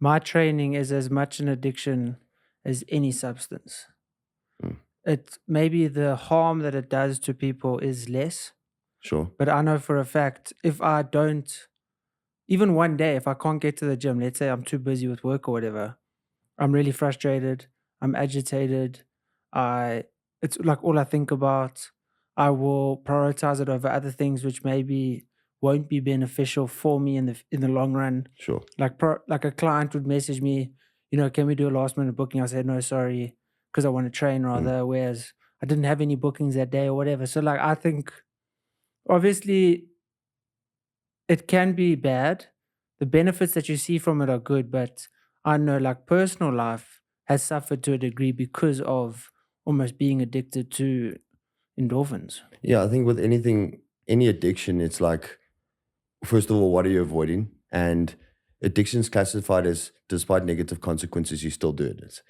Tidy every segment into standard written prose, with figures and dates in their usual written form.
my training is as much an addiction as any substance. Mm. It maybe the harm that it does to people is less, Sure. but I know for a fact if I don't, even one day, if I can't get to the gym, let's say I'm too busy with work or whatever, I'm really frustrated, I'm agitated, I it's like all I think about. I will prioritize it over other things which maybe won't be beneficial for me in the long run. Sure. Like a client would message me, can we do a last minute booking? I said no, sorry, because I want to train rather. Whereas I didn't have any bookings that day or whatever. So like I think obviously it can be bad. The benefits that you see from it are good, but I know like personal life has suffered to a degree because of almost being addicted to endorphins. Yeah, I think with anything, any addiction, it's like, first of all, what are you avoiding? And addiction's classified as, despite negative consequences, you still do it.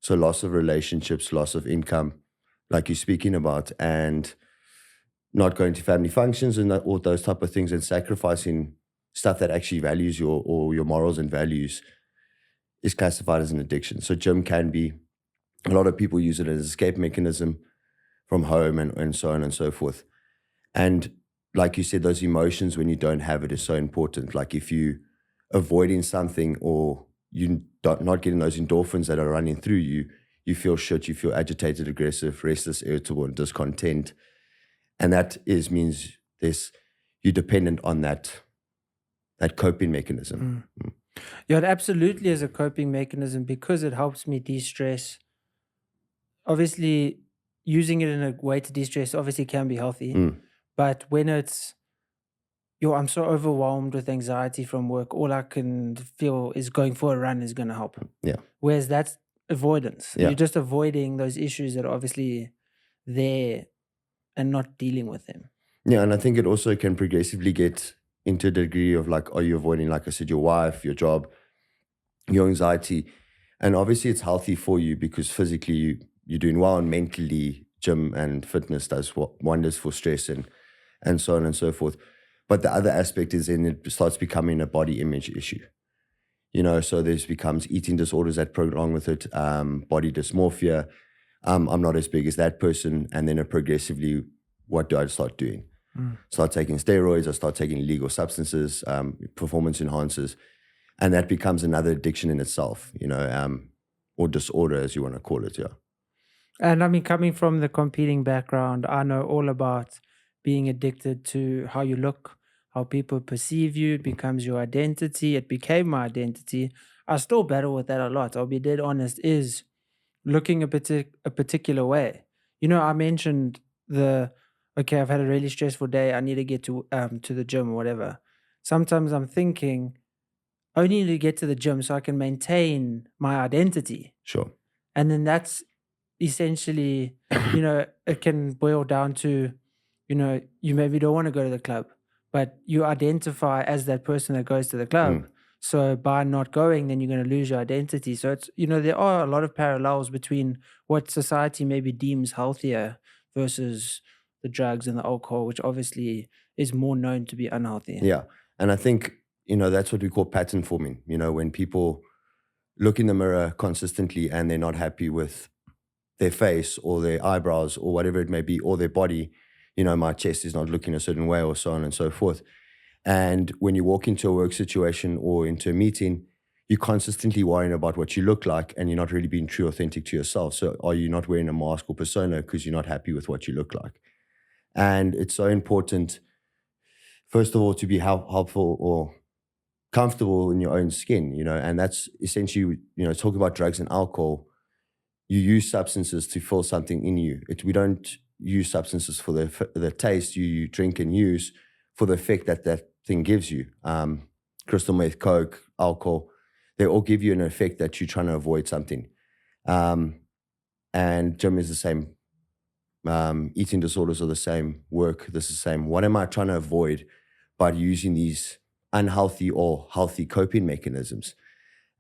So loss of relationships, loss of income, like you're speaking about, and not going to family functions and all those type of things, and sacrificing stuff that actually values your morals and values is classified as an addiction. So gym can be, a lot of people use it as an escape mechanism from home and so on and so forth. And like you said, those emotions when you don't have it is so important. Like if you avoiding something or you not getting those endorphins that are running through you, you feel shit, you feel agitated, aggressive, restless, irritable, and discontent. And that means you're dependent on that coping mechanism. Yeah, it absolutely is a coping mechanism because it helps me de-stress. Obviously, using it in a way to de-stress obviously can be healthy, but when it's I'm so overwhelmed with anxiety from work, all I can feel is going for a run is going to help. Yeah. Whereas that's avoidance. Yeah. You're just avoiding those issues that are obviously there and not dealing with them. Yeah, and I think it also can progressively get into a degree of like, are you avoiding, like I said, your wife, your job, your anxiety? And obviously it's healthy for you because physically you're doing well, and mentally gym and fitness does wonders for stress and so on and so forth. But the other aspect is then it starts becoming a body image issue. So there's becomes eating disorders that prolong with it, body dysmorphia. I'm not as big as that person. And then progressively, what do I start doing? Start taking steroids, I start taking illegal substances, performance enhancers. And that becomes another addiction in itself, or disorder, as you want to call it, yeah. And I mean, coming from the competing background, I know all about being addicted to how you look, how people perceive you. It becomes your identity. It became my identity. I still battle with that a lot. I'll be dead honest, is looking a particular way. I mentioned okay, I've had a really stressful day. I need to get to the gym or whatever. Sometimes I'm thinking, I only need to get to the gym so I can maintain my identity. Sure. And then that's essentially, it can boil down to, you maybe don't want to go to the club, but you identify as that person that goes to the club. So by not going, then you're going to lose your identity. So it's, there are a lot of parallels between what society maybe deems healthier versus the drugs and the alcohol, which obviously is more known to be unhealthy. Yeah. And I think, that's what we call pattern forming. When people look in the mirror consistently and they're not happy with their face or their eyebrows or whatever it may be, or their body, my chest is not looking a certain way or so on and so forth. And when you walk into a work situation or into a meeting, you're consistently worrying about what you look like and you're not really being true, authentic to yourself. So are you not wearing a mask or persona because you're not happy with what you look like? And it's so important, first of all, to be helpful or comfortable in your own skin, and that's essentially, talk about drugs and alcohol. You use substances to fill something in you. We don't use substances for the taste. You drink and use for the effect that thing gives you. Crystal meth, coke, alcohol, they all give you an effect that you're trying to avoid something. And gym is the same. Eating disorders are the same. Work, this is the same. What am I trying to avoid by using these unhealthy or healthy coping mechanisms?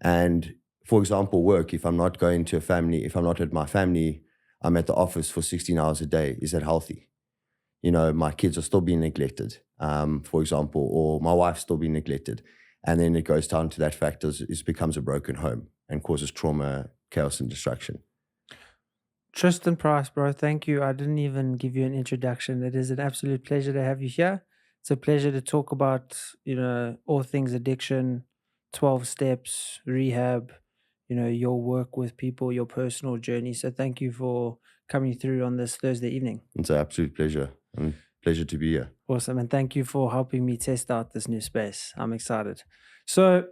And for example, work, if I'm not going to a family, if I'm not at my family, I'm at the office for 16 hours a day. Is that healthy? My kids are still being neglected, for example, or my wife's still being neglected. And then it goes down to that factor, it becomes a broken home and causes trauma, chaos, and destruction. Tristan Price, bro, thank you. I didn't even give you an introduction. It is an absolute pleasure to have you here. It's a pleasure to talk about, all things addiction, 12 steps, rehab, your work with people, your personal journey. So thank you for coming through on this Thursday evening. It's an absolute pleasure and pleasure to be here. Awesome. And thank you for helping me test out this new space. I'm excited. So,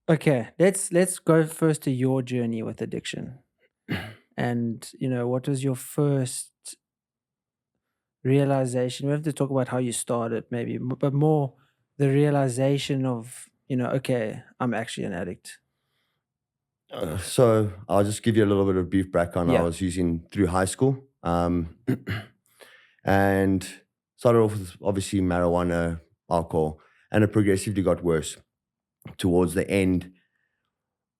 okay, let's go first to your journey with addiction. And, what was your first realization? We have to talk about how you started, maybe, but more the realization of, okay, I'm actually an addict. So I'll just give you a little bit of brief background. Yeah. I was using through high school, and started off with obviously marijuana, alcohol, and it progressively got worse. Towards the end,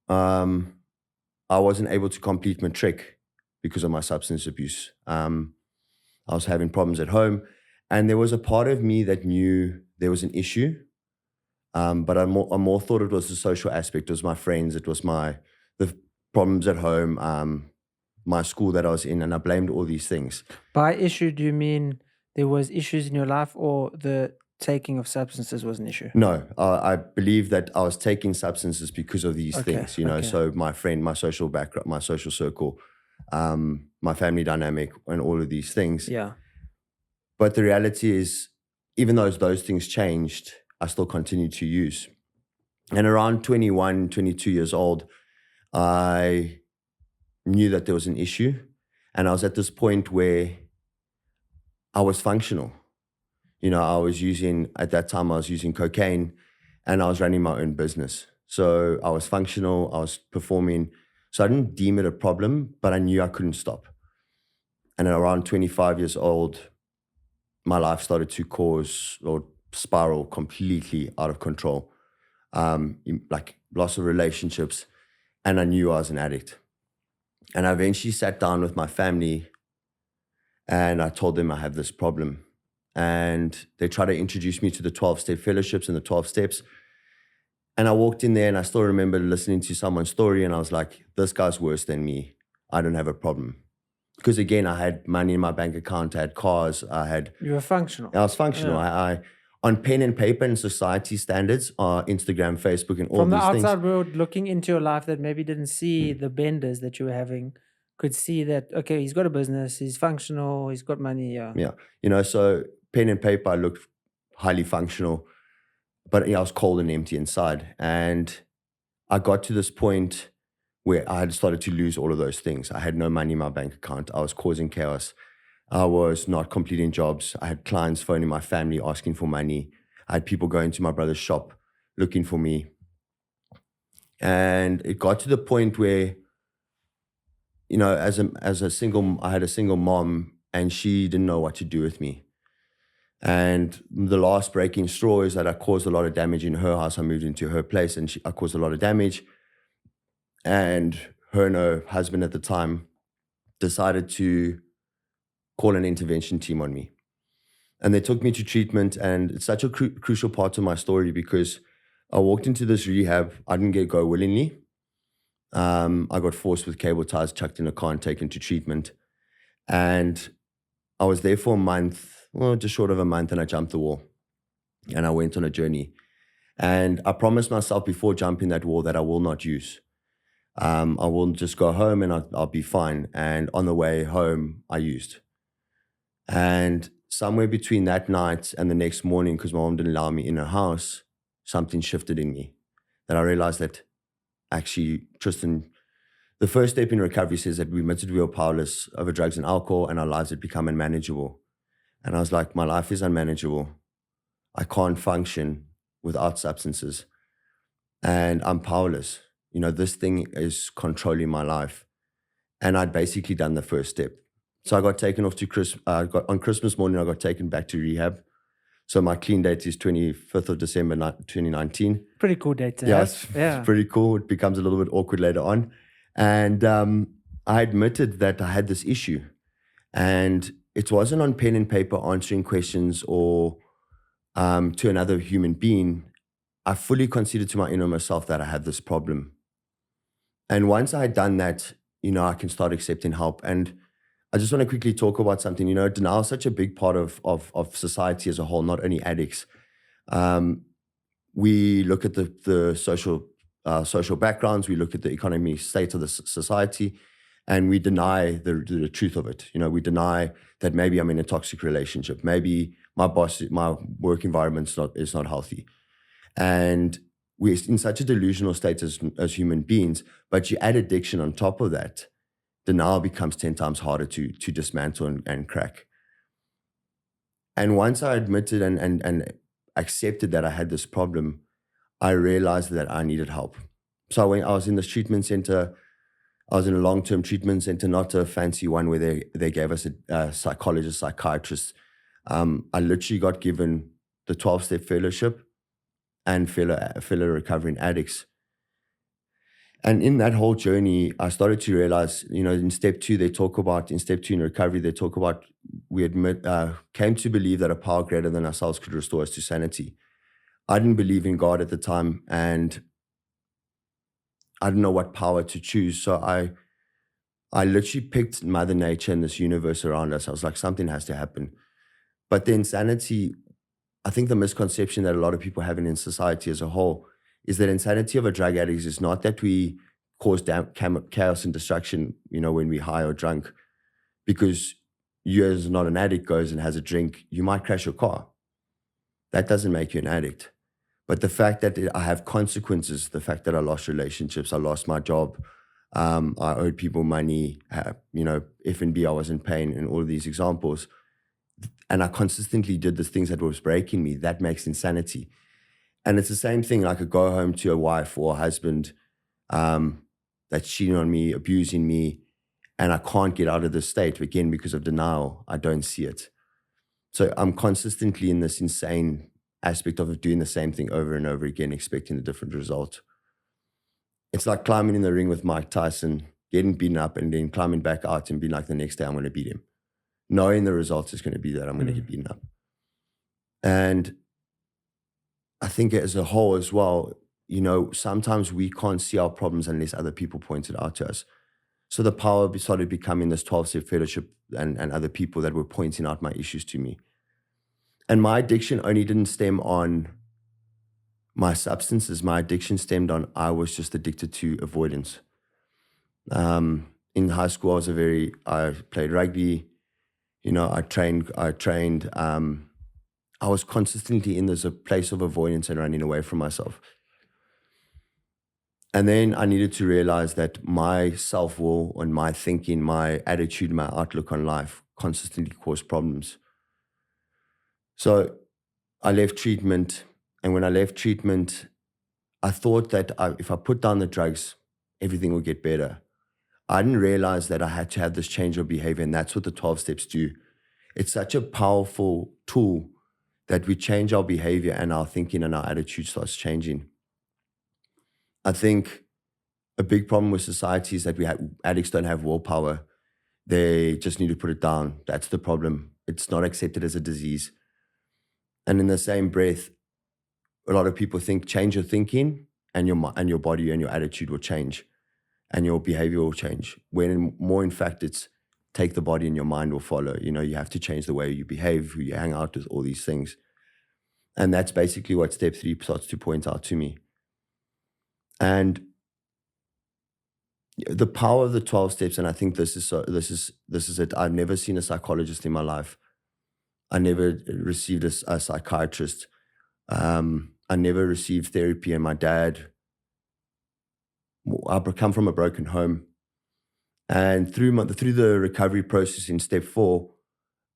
I wasn't able to complete matric because of my substance abuse. I was having problems at home, and there was a part of me that knew there was an issue, but I more thought it was the social aspect. It was my friends, it was the problems at home, my school that I was in, and I blamed all these things. By issue, do you mean there was issues in your life, or the taking of substances was an issue? No, I believe that I was taking substances because of these Okay, things, okay. So my friend, my social background, my social circle, my family dynamic, and all of these things. Yeah. But the reality is, even though those things changed, I still continued to use. And around 21, 22 years old, I knew that there was an issue. And I was at this point where I was functional. At that time, I was using cocaine, and I was running my own business. So I was functional, I was performing. So I didn't deem it a problem, but I knew I couldn't stop. And at around 25 years old, my life started to cause or spiral completely out of control. Like loss of relationships, and I knew I was an addict. And I eventually sat down with my family and I told them I have this problem. And they tried to introduce me to the 12-step fellowships and the 12 steps. And I walked in there and I still remember listening to someone's story, and I was like, this guy's worse than me. I don't have a problem. Because again, I had money in my bank account, I had cars, You were functional. I was functional. Yeah. I on pen and paper and society standards, Instagram, Facebook, and all From the these outside things. world looking into your life that maybe didn't see the benders that you were having, could see that, okay, he's got a business, he's functional, he's got money. Yeah. Yeah. So pen and paper, I looked highly functional, but I was cold and empty inside. And I got to this point where I had started to lose all of those things. I had no money in my bank account. I was causing chaos. I was not completing jobs. I had clients phoning my family asking for money. I had people going to my brother's shop looking for me. And it got to the point where, as a single, I had a single mom, and she didn't know what to do with me. And the last breaking straw is that I caused a lot of damage in her house. I moved into her place, and I caused a lot of damage. And her and her husband at the time decided to call an intervention team on me. And they took me to treatment, and it's such a crucial part of my story because I walked into this rehab. I didn't go willingly. I got forced with cable ties, chucked in a car, and taken to treatment. And I was there for a month, just short of a month, and I jumped the wall. And I went on a journey. And I promised myself before jumping that wall that I will not use. I will just go home and I'll be fine. And on the way home, I used. And somewhere between that night and the next morning, because my mom didn't allow me in her house, something shifted in me. And I realized that actually, Tristan, the first step in recovery says that we admitted we were powerless over drugs and alcohol, and our lives had become unmanageable. And I was like, my life is unmanageable. I can't function without substances. And I'm powerless. This thing is controlling my life. And I'd basically done the first step. So I got taken off to on Christmas morning, I got taken back to rehab. So my clean date is 25th of December, 2019. Pretty cool date to have. It's pretty cool. It becomes a little bit awkward later on. And I admitted that I had this issue. And it wasn't on pen and paper answering questions or to another human being. I fully conceded to my innermost self that I had this problem. And once I had done that, I can start accepting help. And I just want to quickly talk about something. Denial is such a big part of society as a whole, not only addicts. Um, we look at the social backgrounds, we look at the economy state of the society, and we deny the truth of it. We deny that maybe I'm in a toxic relationship, maybe my work environment is not healthy, and we're in such a delusional state as human beings. But you add addiction on top of that, denial becomes 10 times harder to dismantle and crack. And once I admitted and accepted that I had this problem, I realized that I needed help. So I was in this treatment center. I was in a long-term treatment center, not a fancy one where they gave us a psychologist, psychiatrist. I literally got given the 12-step fellowship and fellow recovering addicts. And in that whole journey, I started to realize, in step 2, in step 2 in recovery, they talk about, came to believe that a power greater than ourselves could restore us to sanity. I didn't believe in God at the time, and I didn't know what power to choose. So I literally picked Mother Nature and this universe around us. I was like, something has to happen. But the insanity, I think the misconception that a lot of people have in society as a whole is that insanity of a drug addict is not that we cause chaos and destruction, when we're high or drunk. Because you as not an addict goes and has a drink, you might crash your car. That doesn't make you an addict. But the fact that I have consequences, the fact that I lost relationships, I lost my job, I owed people money, F&B, I was in pain, and all of these examples. And I consistently did the things that was breaking me. That makes insanity. And it's the same thing. I could go home to a wife or a husband that's cheating on me, abusing me, and I can't get out of this state. Again, because of denial, I don't see it. So I'm consistently in this insane aspect of doing the same thing over and over again, expecting a different result. It's like climbing in the ring with Mike Tyson, getting beaten up and then climbing back out and being like, the next day I'm going to beat him. Knowing the result is going to be that I'm going to get beaten up. And I think as a whole as well, sometimes we can't see our problems unless other people point it out to us. So the power started becoming this 12-step fellowship and other people that were pointing out my issues to me. And my addiction only didn't stem on my substances. My addiction stemmed on I was just addicted to avoidance. In high school, I played rugby. I trained. I was consistently in this place of avoidance and running away from myself. And then I needed to realize that my self-will and my thinking, my attitude, my outlook on life consistently caused problems. So I left treatment. And when I left treatment, I thought that if I put down the drugs, everything will get better. I didn't realize that I had to have this change of behavior. And that's what the 12 steps do. It's such a powerful tool that we change our behavior and our thinking and our attitude starts changing. I think a big problem with society is that addicts don't have willpower. They just need to put it down. That's the problem. It's not accepted as a disease. And in the same breath, a lot of people think change your thinking and your body and your attitude will change and your behavior will change. When more in fact, it's take the body and your mind will follow. You have to change the way you behave, who you hang out with, all these things. And that's basically what step 3 starts to point out to me. And the power of the 12 steps, and I think this is it. I've never seen a psychologist in my life. I never received a psychiatrist. I never received therapy. And my dad, I come from a broken home. And through the recovery process in step 4,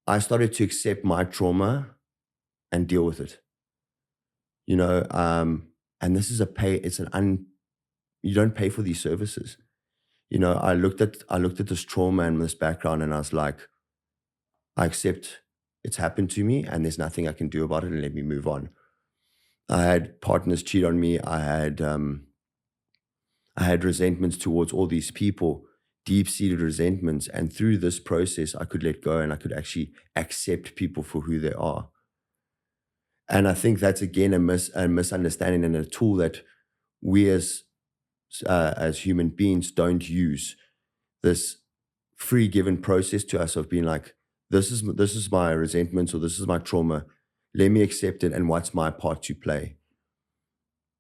I started to accept my trauma and deal with it. And this is you don't pay for these services. I looked at this trauma and this background and I was like, I accept it's happened to me and there's nothing I can do about it and let me move on. I had partners cheat on me. I had resentments towards all these people, deep-seated resentments. And through this process, I could let go and I could actually accept people for who they are. And I think that's again a misunderstanding and a tool that we as human beings don't use. This free given process to us of being like, this is my resentment or this is my trauma. Let me accept it, and what's my part to play?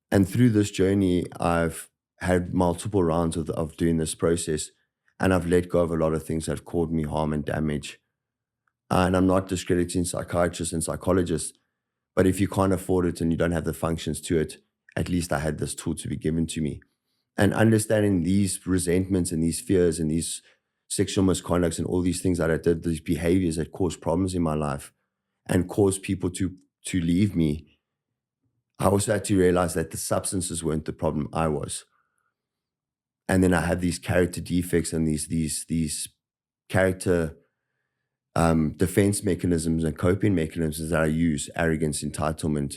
And through this journey, I've had multiple rounds of doing this process, and I've let go of a lot of things that have caused me harm and damage. And I'm not discrediting psychiatrists and psychologists, but if you can't afford it and you don't have the functions to it, at least I had this tool to be given to me. And understanding these resentments and these fears and these sexual misconducts and all these things that I did, these behaviors that caused problems in my life and caused people to leave me, I also had to realize that the substances weren't the problem, I was. And then I had these character defects and these character defense mechanisms and coping mechanisms that I use: arrogance, entitlement,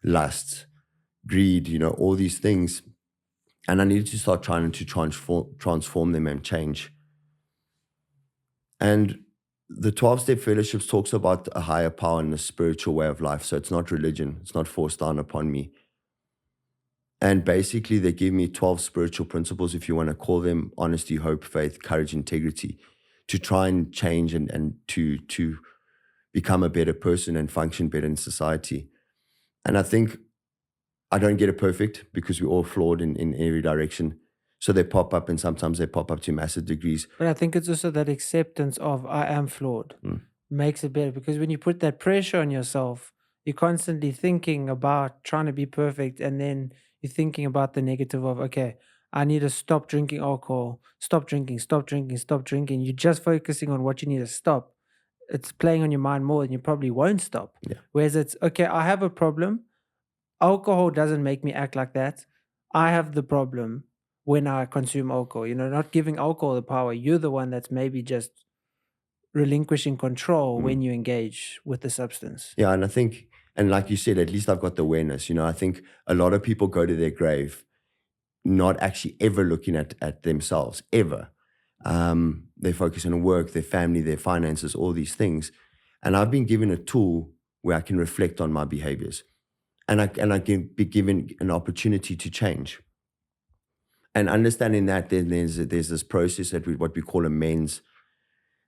lust, greed, all these things. And I needed to start trying to transform them and change. And the 12-step fellowships talks about a higher power and a spiritual way of life. So it's not religion. It's not forced down upon me. And basically they give me 12 spiritual principles, if you want to call them: honesty, hope, faith, courage, integrity, to try and change and to become a better person and function better in society. And I think I don't get it perfect because we're all flawed in every direction. So they pop up, and sometimes they pop up to massive degrees. But I think it's also that acceptance of I am flawed Mm. makes it better, because when you put that pressure on yourself, you're constantly thinking about trying to be perfect, and then you're thinking about the negative of, okay, I need to stop drinking alcohol, stop drinking, stop drinking, stop drinking. You're just focusing on what you need to stop. It's playing on your mind more than you probably won't stop. Yeah. Whereas it's, okay, I have a problem. Alcohol doesn't make me act like that. I have the problem when I consume alcohol. Not giving alcohol the power. You're the one that's maybe just relinquishing control Mm. when you engage with the substance. Yeah, and I think, and like you said, at least I've got the awareness. I think a lot of people go to their grave not actually ever looking at themselves, ever. They focus on work, their family, their finances, all these things. And I've been given a tool where I can reflect on my behaviors, and I can be given an opportunity to change. And understanding that, then there's this process that what we call amends,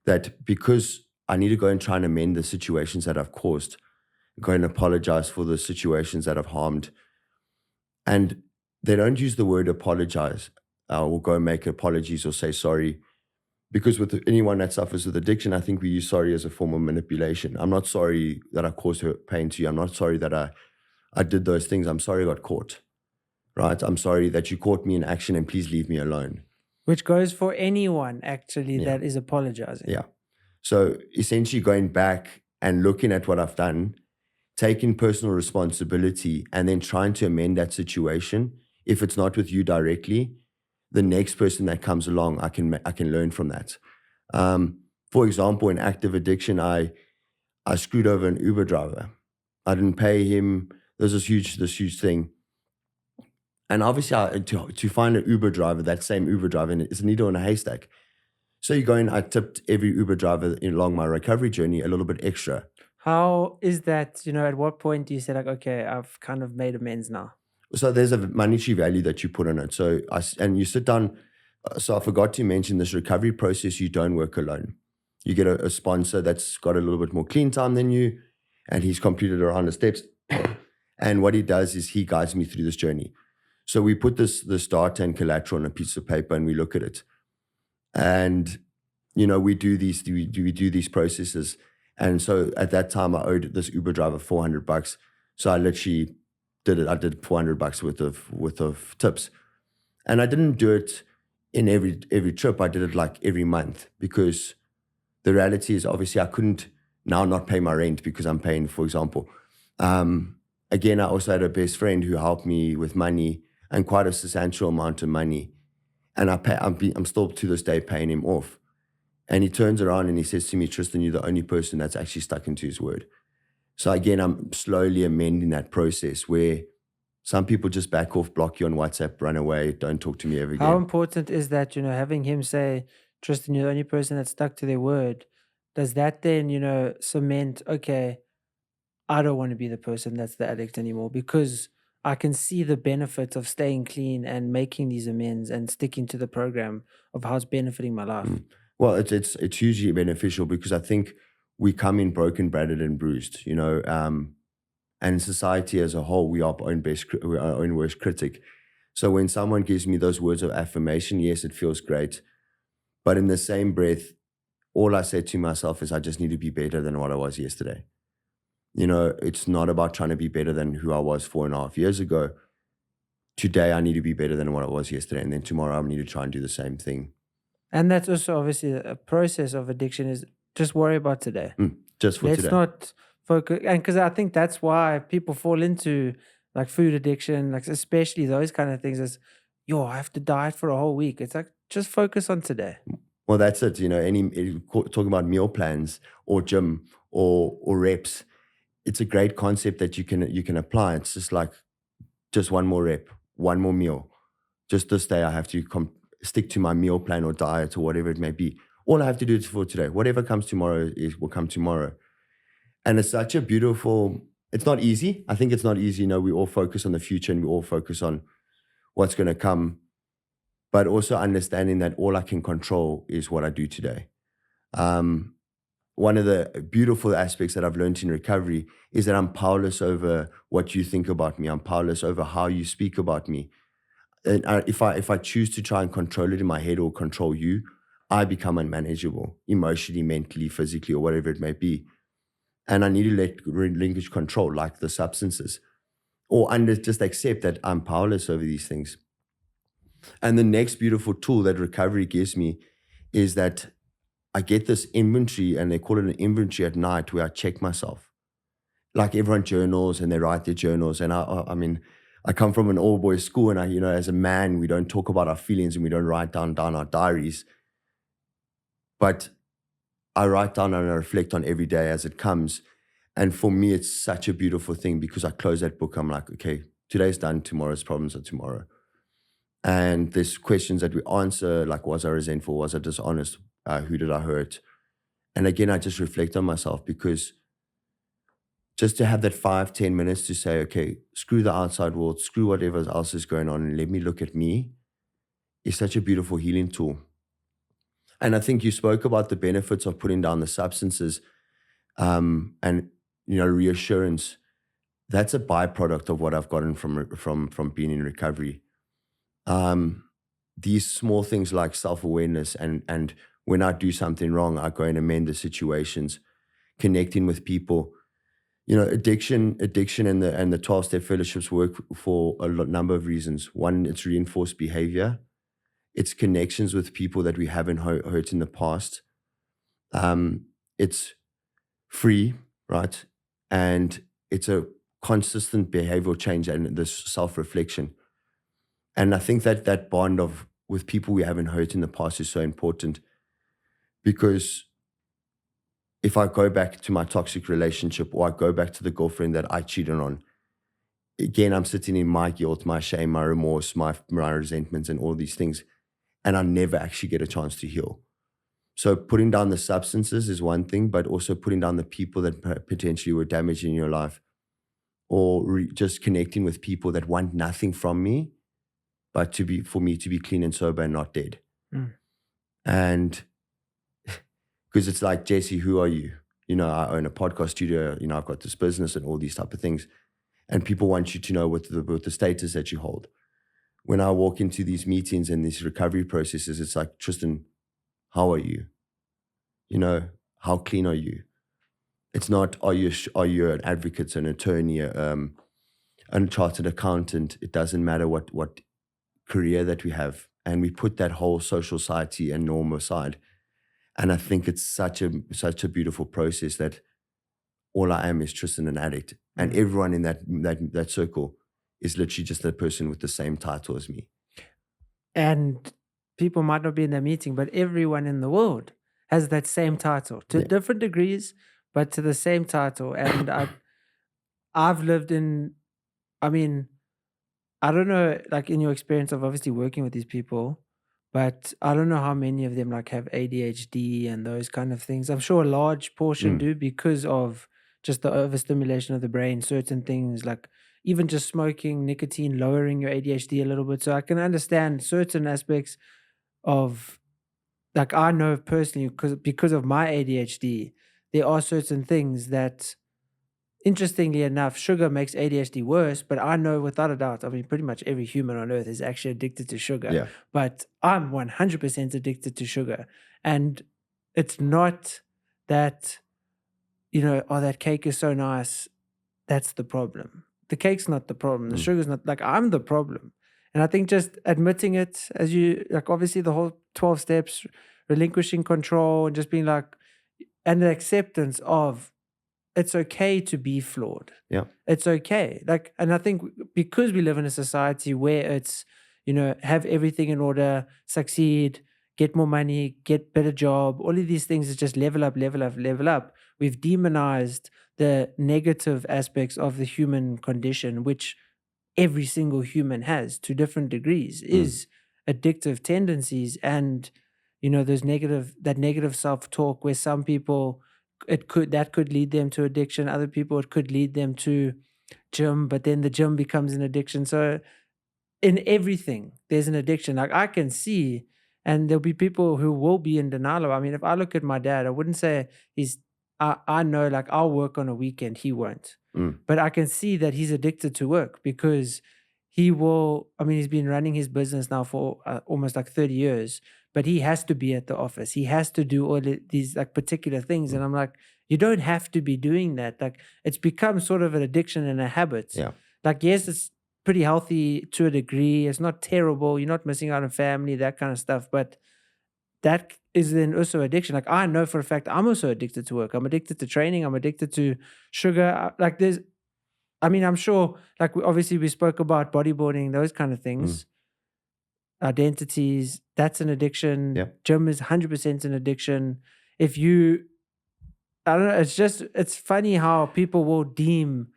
that because I need to go and try and amend the situations that I've caused, go and apologize for the situations that have harmed. And they don't use the word apologize or go and make apologies or say sorry. Because with anyone that suffers with addiction, I think we use sorry as a form of manipulation. I'm not sorry that I caused her pain to you. I'm not sorry that I did those things. I'm sorry I got caught, right? I'm sorry that you caught me in action, and please leave me alone. Which goes for anyone actually Yeah. that is apologizing. Yeah. So essentially going back and looking at what I've done, taking personal responsibility, and then trying to amend that situation. If it's not with you directly, the next person that comes along, I can learn from that. For example, in active addiction, I screwed over an Uber driver. I didn't pay him. There's this huge thing. And obviously, to find an Uber driver, that same Uber driver, it's a needle in a haystack. So you go in, I tipped every Uber driver along my recovery journey a little bit extra. How is that, at what point do you say, like, okay, I've kind of made amends now? So there's a monetary value that you put on it. So and you sit down. So I forgot to mention this recovery process. You don't work alone. You get a sponsor that's got a little bit more clean time than you, and he's completed around the steps. And what he does is he guides me through this journey. So we put this data and collateral on a piece of paper, and we look at it. And we do these processes. And so at that time, I owed this Uber driver $400. So I literally did it. I did $400 worth of tips, and I didn't do it in every trip. I did it like every month, because the reality is obviously I couldn't now not pay my rent because I'm paying, for example. Again, I also had a best friend who helped me with money, and quite a substantial amount of money, and I'm still to this day paying him off. And he turns around and he says to me, "Tristan, you're the only person that's actually stuck into his word." So again, I'm slowly amending that process where some people just back off, block you on WhatsApp, run away, don't talk to me ever How again. important is that, having him say, Tristan, you're the only person that's stuck to their word? Does that then, cement, okay, I don't want to be the person that's the addict anymore, because I can see the benefits of staying clean and making these amends and sticking to the program of how it's benefiting my life. Mm. Well, it's hugely beneficial because I think we come in broken, battered, and bruised. And society as a whole, we are we are our own worst critic. So when someone gives me those words of affirmation, yes, it feels great. But in the same breath, all I say to myself is I just need to be better than what I was yesterday. It's not about trying to be better than who I was 4.5 years ago. Today, I need to be better than what I was yesterday. And then tomorrow, I need to try and do the same thing. And that's also obviously a process of addiction, is just worry about today. Just for Let's today. not focus, and because I think that's why people fall into like food addiction, like especially those kind of things. Is I have to diet for a whole week. It's like, just focus on today. Well, that's it. Talking about meal plans or gym or reps, it's a great concept that you can apply. It's just like just one more rep, one more meal. Just this day, I have to stick to my meal plan or diet or whatever it may be. All I have to do is for today. Whatever comes tomorrow will come tomorrow. And it's such a beautiful. It's not easy. I think it's not easy. We all focus on the future and we all focus on what's going to come, but also understanding that all I can control is what I do today. One of the beautiful aspects that I've learned in recovery is that I'm powerless over what you think about me. I'm powerless over how you speak about me. And if I choose to try and control it in my head or control you, I become unmanageable emotionally, mentally, physically, or whatever it may be. And I need to relinquish control, like the substances, or just accept that I'm powerless over these things. And the next beautiful tool that recovery gives me is that I get this inventory, and they call it an inventory at night, where I check myself. Like everyone journals and they write their journals. And I mean, I come from an all boys school, and as a man, we don't talk about our feelings and we don't write down our diaries. But I write down and I reflect on every day as it comes. And for me, it's such a beautiful thing because I close that book. I'm like, okay, today's done. Tomorrow's problems are tomorrow. And there's questions that we answer, like, was I resentful? Was I dishonest? Who did I hurt? And again, I just reflect on myself, because just to have that 5-10 minutes to say, okay, screw the outside world, screw whatever else is going on, and let me look at me, is such a beautiful healing tool. And I think you spoke about the benefits of putting down the substances, and reassurance. That's a byproduct of what I've gotten from being in recovery. These small things like self-awareness, and when I do something wrong, I go and amend the situations, connecting with people. Addiction and the 12-step fellowships work for a number of reasons. One, it's reinforced behavior. It's connections with people that we haven't hurt in the past. It's free, right? And it's a consistent behavioral change and this self-reflection. And I think that bond with people we haven't hurt in the past is so important, because if I go back to my toxic relationship, or I go back to the girlfriend that I cheated on, again, I'm sitting in my guilt, my shame, my remorse, my resentments, and all these things, and I never actually get a chance to heal. So putting down the substances is one thing, but also putting down the people that potentially were damaged in your life, or just connecting with people that want nothing from me, but for me to be clean and sober and not dead. And because it's like, Jesse, who are you? I own a podcast studio, I've got this business and all these type of things. And people want you to know what the status that you hold. When I walk into these meetings and these recovery processes, it's like, Tristan, how are you? How clean are you? It's not, are you an advocate, an attorney, a chartered accountant? It doesn't matter what career that we have. And we put that whole social society and norm aside. And I think it's such a beautiful process that all I am is Tristan, an addict. And everyone in that circle is literally just a person with the same title as me. And people might not be in that meeting, but everyone in the world has that same title to different degrees, but to the same title. And I've lived in, I mean, I don't know, like in your experience of obviously working with these people, but I don't know how many of them like have ADHD and those kind of things. I'm sure a large portion do, because of just the overstimulation of the brain, certain things like even just smoking, nicotine, lowering your ADHD a little bit. So I can understand certain aspects of, like, I know personally because of my ADHD, there are certain things that, interestingly enough, sugar makes ADHD worse, but I know without a doubt, I mean, pretty much every human on earth is actually addicted to sugar, Yeah. but I'm 100% addicted to sugar. And it's not that, oh, that cake is so nice. That's the problem. The cake's not the problem. The Mm. sugar's not, like, I'm the problem. And I think just admitting it, as you, like, obviously the whole 12 steps, relinquishing control and just being like, and the acceptance of, it's okay to be flawed. Yeah. It's okay. Like, and I think because we live in a society where it's, have everything in order, succeed, get more money, get better job, all of these things is just level up, level up, level up. We've demonized the negative aspects of the human condition, which every single human has to different degrees, is addictive tendencies. And those negative self-talk, where some people, that could lead them to addiction, other people it could lead them to gym, but then the gym becomes an addiction. So in everything there's an addiction. Like, I can see, and there'll be people who will be in denial. I mean, if I look at my dad, I wouldn't say I know, like, I'll work on a weekend, he won't. Mm. But I can see that he's addicted to work because he will, I mean, he's been running his business now for almost like 30 years, but he has to be at the office. He has to do all these like particular things. And I'm like, you don't have to be doing that. Like, it's become sort of an addiction and a habit. Yeah. Like, yes, it's pretty healthy to a degree. It's not terrible. You're not missing out on family, that kind of stuff. But that is then also addiction. Like, I know for a fact I'm also addicted to work. I'm addicted to training. I'm addicted to sugar. Like, I mean, I'm sure, like, obviously we spoke about bodybuilding, those kind of things, identities, that's an addiction. Yeah. Gym is 100% an addiction. I don't know, it's funny how people will deem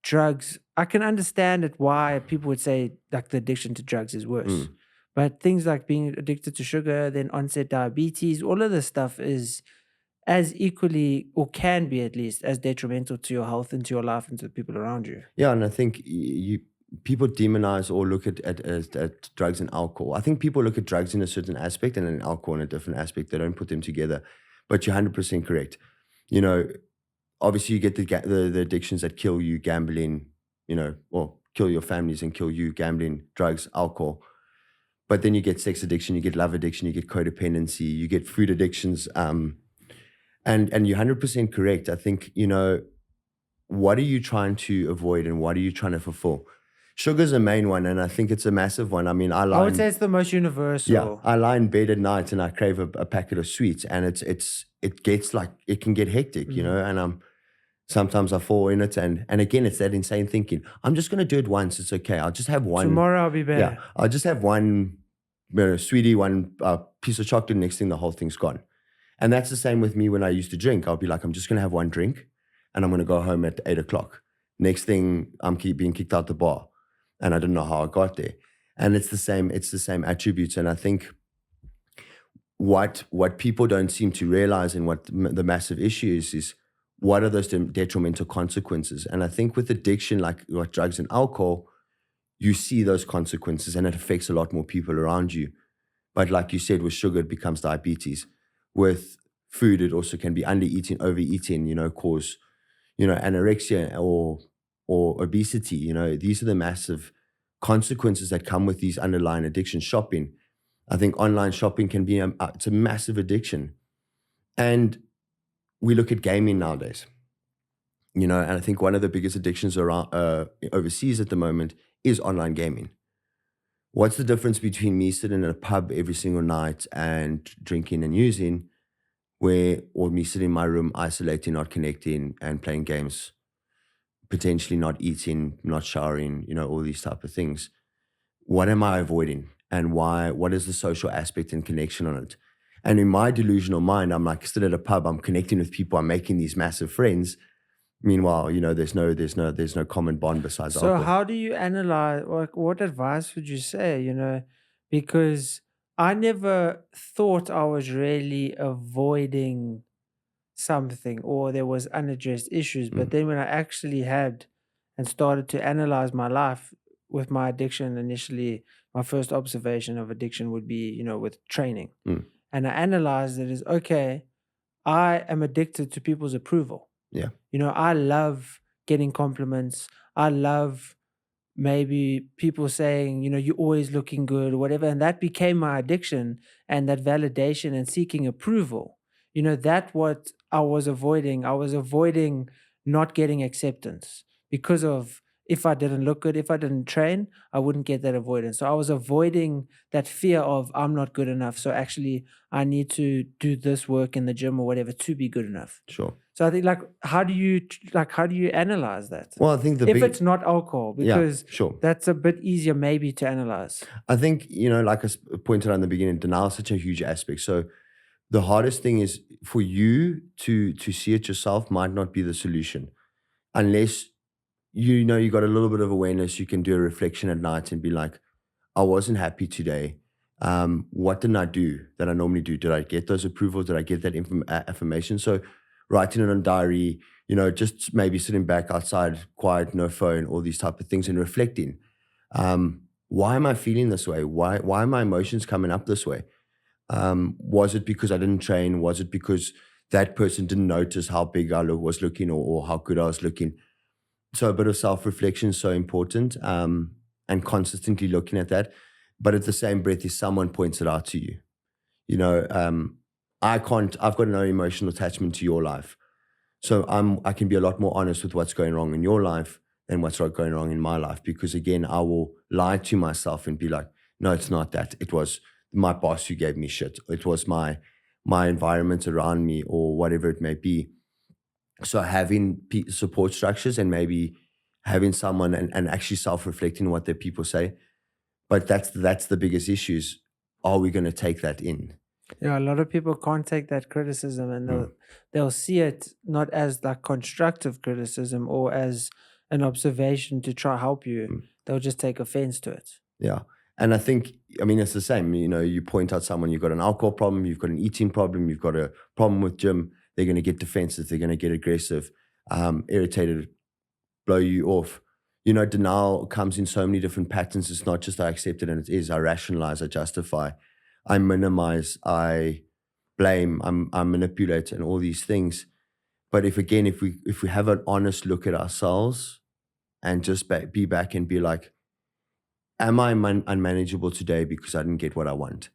drugs. I can understand it, why people would say like the addiction to drugs is worse. But things like being addicted to sugar, then onset diabetes, all of this stuff is as equally, or can be at least, as detrimental to your health and to your life and to the people around you. Yeah, and I think people demonize or look at drugs and alcohol. I think people look at drugs in a certain aspect and then alcohol in a different aspect. They don't put them together. But you're 100% correct. Obviously you get the addictions that kill you, gambling, or kill your families and kill you, gambling, drugs, alcohol. But then you get sex addiction, you get love addiction, you get codependency, you get food addictions. And you're 100% correct. I think, what are you trying to avoid and what are you trying to fulfill? Sugar's a main one, and I think it's a massive one. I mean, I would say it's the most universal. Yeah, I lie in bed at night and I crave a packet of sweets, and it gets like, it can get hectic, and sometimes I fall in it, and again, it's that insane thinking. I'm just gonna do it once. It's okay. I'll just have one. Tomorrow I'll be better. Yeah, I'll just have one, sweetie, one piece of chocolate. Next thing, the whole thing's gone. And that's the same with me when I used to drink. I'll be like, I'm just gonna have one drink, and I'm gonna go home at 8 o'clock. Next thing, I'm being kicked out the bar, and I don't know how I got there. And it's the same attributes. And I think what people don't seem to realize, and what the massive issue is what are those detrimental consequences. And I think with addiction, like drugs and alcohol, you see those consequences and it affects a lot more people around you. But like you said, with sugar, it becomes diabetes. With food, it also can be under-eating, overeating, cause, anorexia or obesity. These are the massive consequences that come with these underlying addictions. Shopping, I think online shopping can be it's a massive addiction. And we look at gaming nowadays, and I think one of the biggest addictions around overseas at the moment is online gaming. What's the difference between me sitting in a pub every single night and drinking and using, or me sitting in my room isolating, not connecting, and playing games, potentially not eating, not showering, all these type of things? What am I avoiding, and why? What is the social aspect and connection on it? And in my delusional mind, I'm like, still at a pub, I'm connecting with people, I'm making these massive friends. Meanwhile, there's no common bond besides So alcohol. how do you analyze, what advice would you say, because I never thought I was really avoiding something or there was unaddressed issues. But then when I actually had and started to analyze my life with my addiction, initially, my first observation of addiction would be, with training. And I analyzed it as, okay, I am addicted to people's approval. Yeah. I love getting compliments. I love maybe people saying, you're always looking good or whatever. And that became my addiction, and that validation and seeking approval. That what I was avoiding. I was avoiding not getting acceptance because of, if I didn't look good, if I didn't train, I wouldn't get that avoidance. So I was avoiding that fear of I'm not good enough. So actually I need to do this work in the gym or whatever to be good enough. Sure. So I think how do you analyze that? Well, I think If it's not alcohol, because sure. that's a bit easier maybe to analyze. I think, like I pointed out in the beginning, denial is such a huge aspect. So the hardest thing is for you to see it yourself might not be the solution. Unless you got a little bit of awareness, you can do a reflection at night and be like, I wasn't happy today. What didn't I do that I normally do? Did I get those approvals? Did I get that affirmation? So writing it on a diary, just maybe sitting back outside, quiet, no phone, all these type of things, and reflecting. Why am I feeling this way? Why are my emotions coming up this way? Was it because I didn't train? Was it because that person didn't notice how big I was looking or how good I was looking? So a bit of self-reflection is so important, and consistently looking at that. But at the same breath, if someone points it out to you, I've got no emotional attachment to your life. So I can be a lot more honest with what's going wrong in your life than what's going wrong in my life. Because again, I will lie to myself and be like, no, it's not that. It was my boss who gave me shit. It was my environment around me or whatever it may be. So having support structures and maybe having someone and actually self-reflecting what their people say. But that's the biggest issues. Are we going to take that in? A lot of people can't take that criticism, and they'll see it not as like constructive criticism or as an observation to try help you. They'll just take offense to it. Yeah. And I think, it's the same. You point out someone, you've got an alcohol problem, you've got an eating problem, you've got a problem with gym, they're going to get defensive, they're going to get aggressive, irritated, blow you off. Denial comes in so many different patterns. It's not just I accept it and it is. I rationalize, I justify, I minimize, I blame, I manipulate, and all these things. But if we have an honest look at ourselves and just be back and be like, am I unmanageable today because I didn't get what I want?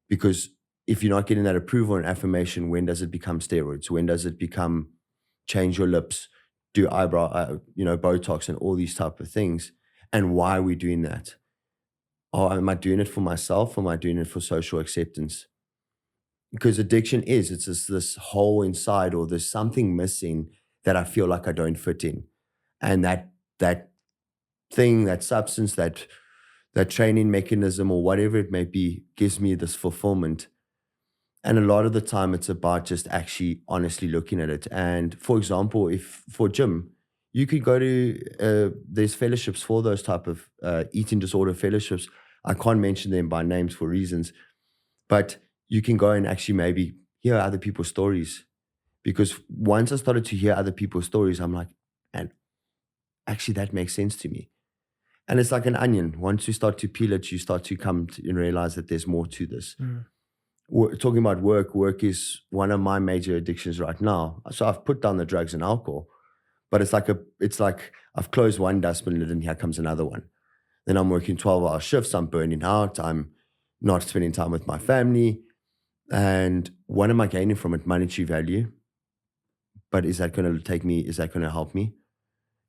Because if you're not getting that approval and affirmation, when does it become steroids? When does it become change your lips, do eyebrow, Botox and all these type of things? And why are we doing that? Oh, am I doing it for myself or am I doing it for social acceptance? Because addiction it's just this hole inside, or there's something missing that I feel like I don't fit in. And that thing, that substance, that training mechanism or whatever it may be gives me this fulfillment. And a lot of the time it's about just actually honestly looking at it. And for example, if for gym, you could go to, there's fellowships for those type of eating disorder fellowships. I can't mention them by names for reasons, but you can go and actually maybe hear other people's stories. Because once I started to hear other people's stories, I'm like, and actually that makes sense to me. And it's like an onion. Once you start to peel it, you start to come to and realize that there's more to this. Talking about work is one of my major addictions right now. So I've put down the drugs and alcohol, but it's like I've closed one dustbin lid and here comes another one. Then I'm working 12-hour shifts. I'm burning out. I'm not spending time with my family. And what am I gaining from it? Monetary value. But is that going to take me? Is that going to help me?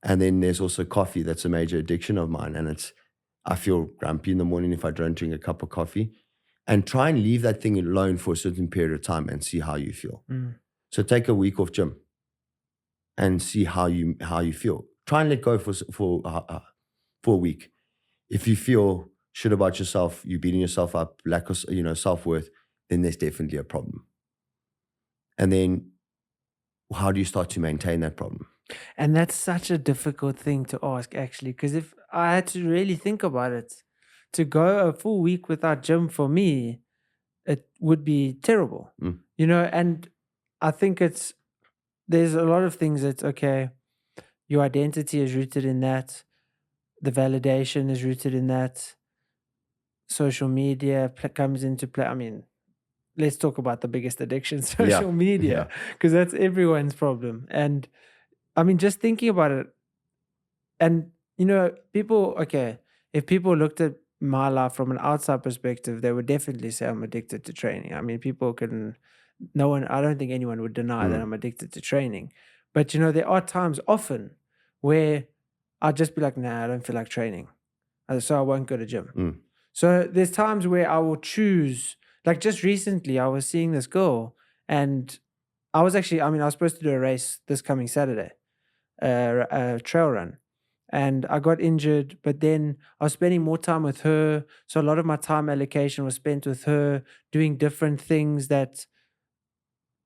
And then there's also coffee. That's a major addiction of mine. And I feel grumpy in the morning if I don't drink a cup of coffee. And try and leave that thing alone for a certain period of time and see how you feel. So take a week off gym and see how you feel. Try and let go for a week. If you feel shit about yourself, you're beating yourself up, lack of self-worth, then there's definitely a problem. And then how do you start to maintain that problem? And that's such a difficult thing to ask, actually, because if I had to really think about it, to go a full week without gym for me, it would be terrible, And I think it's there's a lot of things that, okay, your identity is rooted in that, the validation is rooted in that, social media comes into play. I mean, let's talk about the biggest addiction, Yeah. social media, Yeah. because that's everyone's problem. And I mean, just thinking about it, and people, okay, if people looked at my life from an outside perspective, they would definitely say I'm addicted to training. I mean, people can, no one, I don't think anyone would deny that Mm, I'm addicted to training. But there are times often where I'd just be like, nah, I don't feel like training. So I won't go to gym. mm, So there's times where I will choose, like just recently, I was seeing this girl, and I was actually, I mean, I was supposed to do a race this coming Saturday, a trail run. And I got injured, but then I was spending more time with her. So a lot of my time allocation was spent with her, doing different things that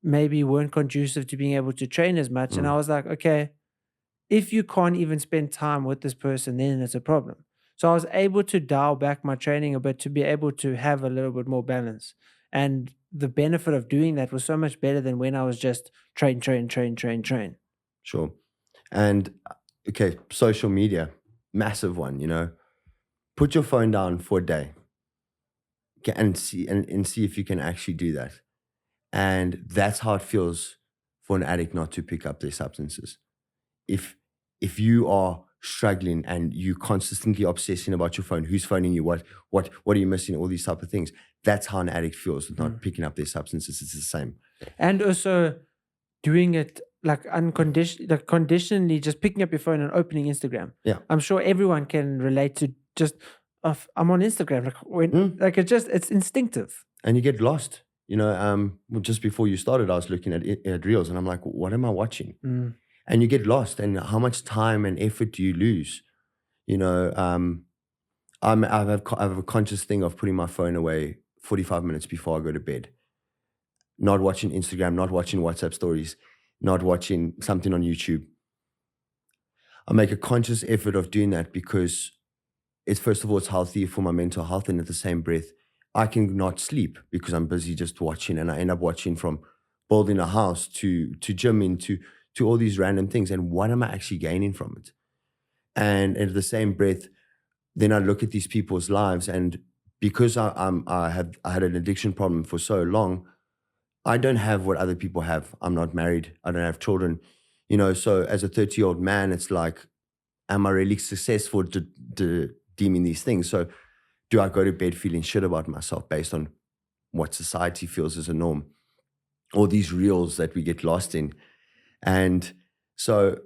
maybe weren't conducive to being able to train as much. And I mm. was like, okay, if you can't even spend time with this person, then it's a problem. So I was able to dial back my training a bit to be able to have a little bit more balance. And the benefit of doing that was so much better than when I was just train, train, train, train, train. Sure. And okay, social media, massive one, Put your phone down for a day and see if you can actually do that. And that's how it feels for an addict not to pick up their substances. If you are struggling and you consistently obsessing about your phone, who's phoning you, what are you missing, all these type of things. That's how an addict feels with not picking up their substances. It's the same. And also doing it like like conditionally, just picking up your phone and opening Instagram. Yeah. I'm sure everyone can relate to just, I'm on Instagram. Like like it's instinctive. And you get lost. Well, just before you started, I was looking at reels, and I'm like, what am I watching? Mm. And you get lost, and how much time and effort do you lose? I have a conscious thing of putting my phone away 45 minutes before I go to bed. Not watching Instagram, not watching WhatsApp stories, not watching something on YouTube. I make a conscious effort of doing that because first of all, it's healthy for my mental health, and at the same breath, I can not sleep because I'm busy just watching, and I end up watching from building a house to gymming to all these random things. And what am I actually gaining from it? And at the same breath, then I look at these people's lives, and because I had an addiction problem for so long, I don't have what other people have. I'm not married. I don't have children. So as a 30-year-old man, it's like, am I really successful to deeming these things? So do I go to bed feeling shit about myself based on what society feels as a norm? All these reels that we get lost in. And so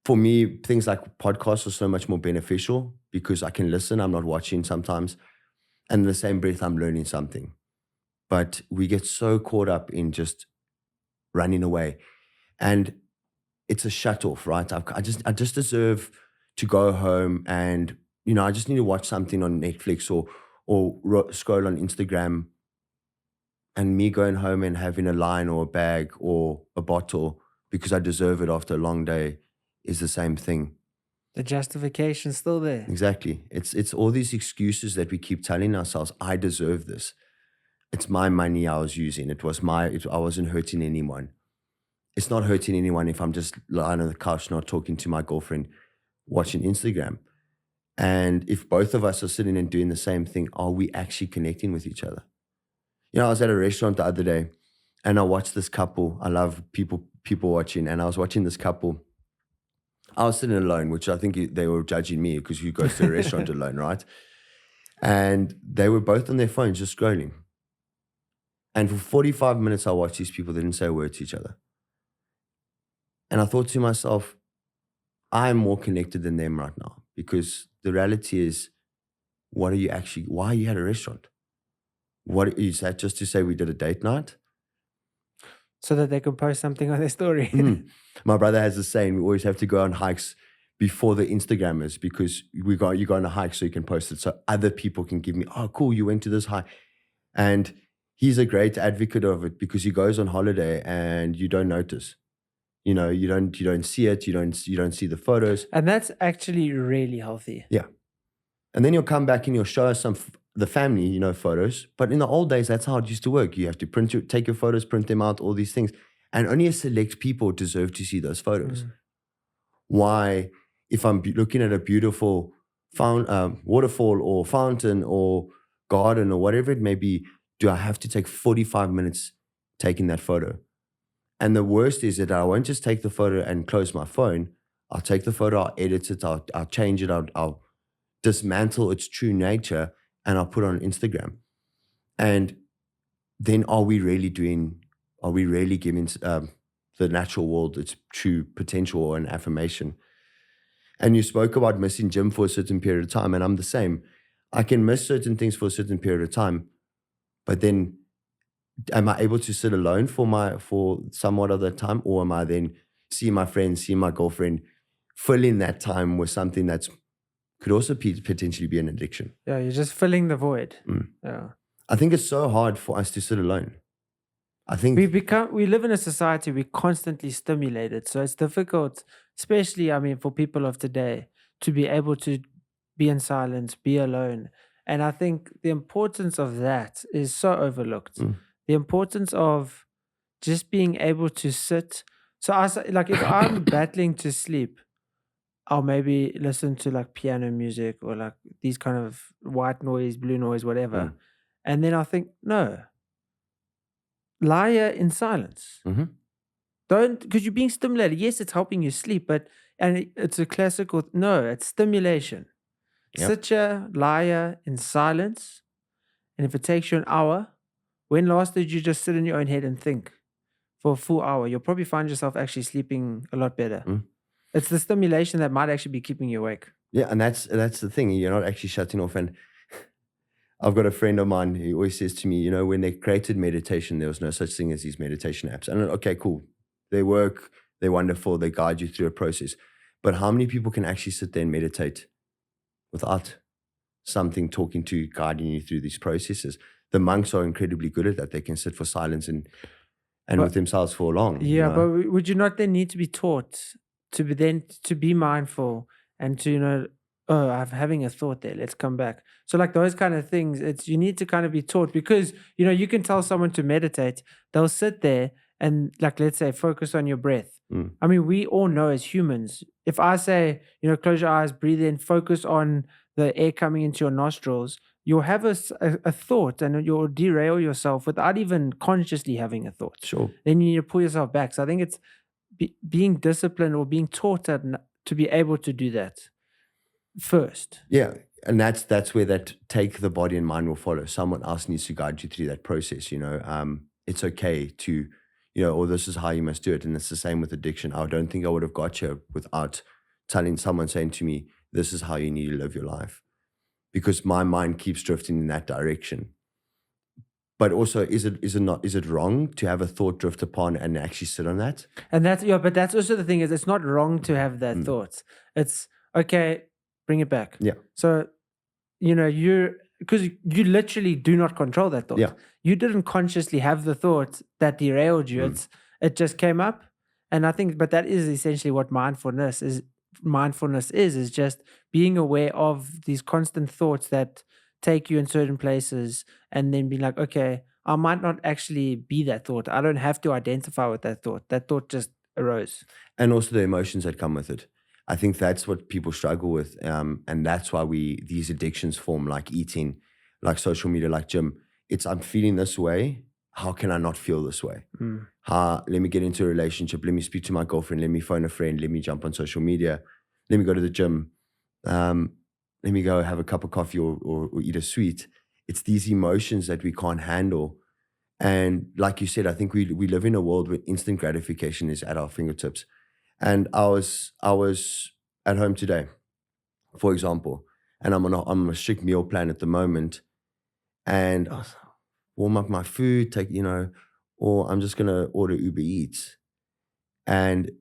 for me, things like podcasts are so much more beneficial because I can listen. I'm not watching sometimes. And in the same breath, I'm learning something. But we get so caught up in just running away. And it's a shut off, right? I just deserve to go home and, I just need to watch something on Netflix or scroll on Instagram, and me going home and having a line or a bag or a bottle because I deserve it after a long day is the same thing. The justification's still there. Exactly. It's all these excuses that we keep telling ourselves. I deserve this. It's my money I was using. I wasn't hurting anyone. It's not hurting anyone if I'm just lying on the couch, not talking to my girlfriend, watching Instagram. And if both of us are sitting and doing the same thing, are we actually connecting with each other? I was at a restaurant the other day and I watched this couple. I love people watching, and I was watching this couple. I was sitting alone, which I think they were judging me because who goes to a restaurant alone, right? And they were both on their phones just scrolling. And for 45 minutes, I watched these people. They didn't say a word to each other. And I thought to myself, I'm more connected than them right now, because the reality is, why are you at a restaurant? What is that, just to say we did a date night? So that they can post something on their story. My brother has a saying, we always have to go on hikes before the Instagrammers, because you go on a hike so you can post it so other people can give me, oh, cool, you went to this hike. And he's a great advocate of it because he goes on holiday and you don't notice. You don't see it, you don't see the photos. And that's actually really healthy. Yeah. And then you'll come back and you'll show us the family, photos. But in the old days, that's how it used to work. You have to take your photos, print them out, all these things. And only a select people deserve to see those photos. Mm. Why, if I'm looking at a beautiful waterfall or fountain or garden or whatever it may be, do I have to take 45 minutes taking that photo? And the worst is that I won't just take the photo and close my phone. I'll take the photo, I'll edit it, I'll change it, I'll dismantle its true nature, and I'll put it on Instagram. And then are we really giving the natural world its true potential or an affirmation? And you spoke about missing gym for a certain period of time, and I'm the same. I can miss certain things for a certain period of time, but then am I able to sit alone for somewhat of that time, or am I then see my friends, see my girlfriend, filling that time with something that's could also potentially be an addiction? Yeah, you're just filling the void. Mm. Yeah. I think it's so hard for us to sit alone. I think We live in a society we're constantly stimulated, so it's difficult, especially for people of today, to be able to be in silence, be alone. And I think the importance of that is so overlooked. Mm. The importance of just being able to sit. So like if I'm battling to sleep, I'll maybe listen to like piano music or like these kind of white noise, blue noise, whatever. Mm. And then I think, no, lie here in silence. Mhm. Don't, because you're being stimulated. Yes, it's helping you sleep, but it's a classical. No, it's stimulation. Yep. Sit here, lie here in silence, and if it takes you an hour, when last did you just sit in your own head and think for a full hour? You'll probably find yourself actually sleeping a lot better. Mm. It's the stimulation that might actually be keeping you awake. Yeah, and that's the thing. You're not actually shutting off. And I've got a friend of mine who always says to me, when they created meditation, there was no such thing as these meditation apps. And okay, cool. They work, they're wonderful, they guide you through a process. But how many people can actually sit there and meditate without something talking to, guiding you through these processes? The monks are incredibly good at that. They can sit for silence and with themselves for long. Yeah, but would you not then need to be taught to be mindful and to I'm having a thought there, let's come back. So like those kind of things, you need to kind of be taught, because you can tell someone to meditate, they'll sit there and, like, let's say, focus on your breath. Mm. I mean, we all know as humans, if I say, close your eyes, breathe in, focus on the air coming into your nostrils, you'll have a thought and you'll derail yourself without even consciously having a thought. Sure. Then you need to pull yourself back. So I think it's being disciplined or being taught to be able to do that first. Yeah. And that's where that take the body and mind will follow. Someone else needs to guide you through that process. It's okay to, or this is how you must do it. And it's the same with addiction. I don't think I would have got here without someone saying to me, this is how you need to live your life. Because my mind keeps drifting in that direction. But also, is it wrong to have a thought drift upon and actually sit on that? And but that's also the thing, is it's not wrong to have that thought. It's okay, bring it back. Yeah. So, because you literally do not control that thought. Yeah. You didn't consciously have the thought that derailed you. It just came up. And I think, but that is essentially what mindfulness is. Mindfulness is just being aware of these constant thoughts that take you in certain places, and then be like, okay, I might not actually be that thought. I don't have to identify with that thought. That thought just arose. And also the emotions that come with it. I think that's what people struggle with. And that's why these addictions form, like eating, like social media, like gym. It's, I'm feeling this way. How can I not feel this way? Let me get into a relationship. Let me speak to my girlfriend. Let me phone a friend. Let me jump on social media. Let me go to the gym. Let me go have a cup of coffee or eat a sweet. It's these emotions that we can't handle. And like you said, I think we live in a world where instant gratification is at our fingertips. And I was at home today, for example, and I'm on a strict meal plan at the moment. And I warm up my food, or I'm just gonna order Uber Eats. And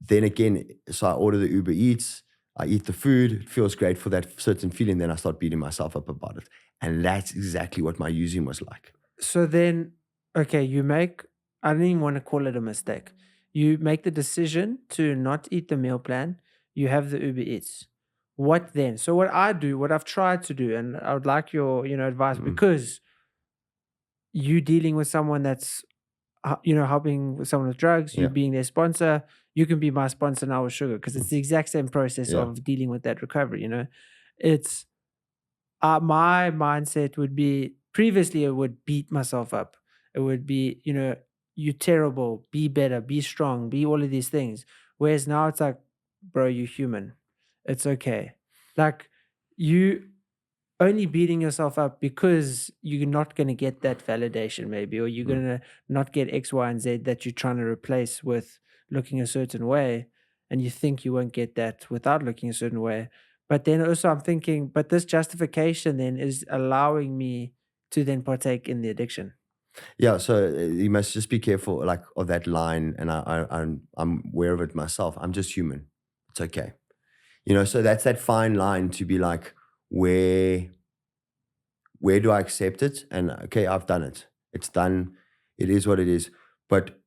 then again, so I order the Uber Eats, I eat the food, it feels great for that certain feeling, then I start beating myself up about it. And that's exactly what my using was like. So then, okay, I don't even want to call it a mistake. You make the decision to not eat the meal plan, you have the Uber Eats. What then? So what I've tried to do, and I would like your advice, because you dealing with someone that's helping with someone with drugs, you Yeah. being their sponsor, you can be my sponsor now with sugar, because it's Mm. the exact same process Yeah. of dealing with that recovery. It's my mindset would be, previously it would beat myself up. It would be, you're terrible, be better, be strong, be all of these things. Whereas now it's like, bro, you're human. It's okay. Like, you only beating yourself up because you're not going to get that validation, maybe, or you're Mm. going to not get X, Y, and Z that you're trying to replace with looking a certain way. And you think you won't get that without looking a certain way. But then also I'm thinking, but this justification then is allowing me to then partake in the addiction. Yeah, so you must just be careful, like, of that line, and I'm aware of it myself. I'm just human. It's okay. So that's that fine line to be like, where do I accept it? And okay, I've done it. It's done. It is what it is. But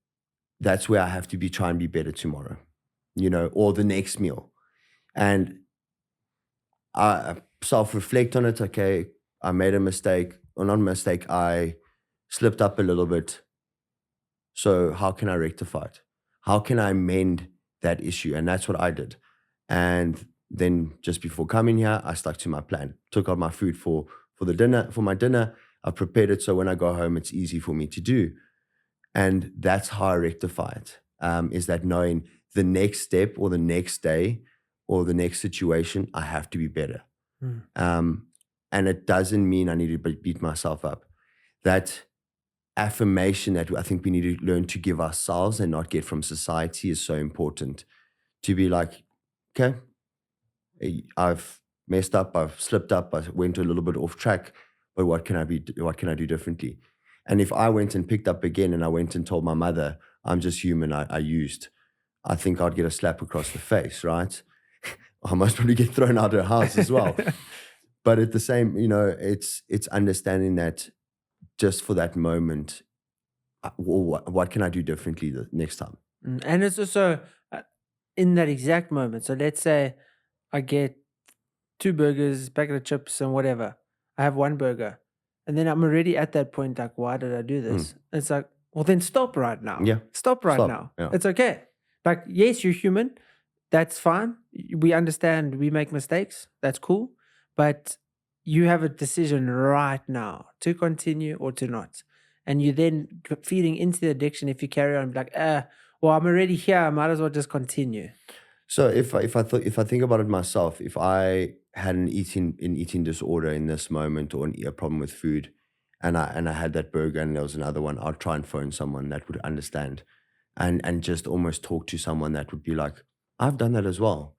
that's where I have to be try and be better tomorrow, or the next meal. And I self-reflect on it. Okay, I made a mistake, or not a mistake, I slipped up a little bit. So how can I rectify it? How can I amend that issue? And that's what I did. And then just before coming here, I stuck to my plan. Took out my food for my dinner. I prepared it so when I go home, it's easy for me to do. And that's how I rectify it. Is that knowing the next step or the next day or the next situation, I have to be better. Mm. And it doesn't mean I need to beat myself up. That affirmation that I think we need to learn to give ourselves and not get from society is so important. To be like, okay, I've messed up, I've slipped up, I went a little bit off track, but what can I do differently? And if I went and picked up again and I went and told my mother, I'm just human, I used, I think I'd get a slap across the face, right? I must probably get thrown out of the house as well. But at the same, it's understanding that just for that moment, what can I do differently the next time? And it's also in that exact moment. So let's say I get 2 burgers, packet of chips, and whatever. I have 1 burger. And then I'm already at that point, like, why did I do this? It's like, well, then stop right now. Yeah. Stop right Stop. now. Yeah. It's okay. Like, yes, you're human. That's fine. We understand we make mistakes. That's cool. But you have a decision right now to continue or to not. And you then feeding into the addiction if you carry on, like, well, I'm already here. I might as well just continue. So if I think about it myself, if I had an eating disorder in this moment, or a problem with food, and I had that burger and there was another one, I'd try and phone someone that would understand, and just almost talk to someone that would be like, I've done that as well,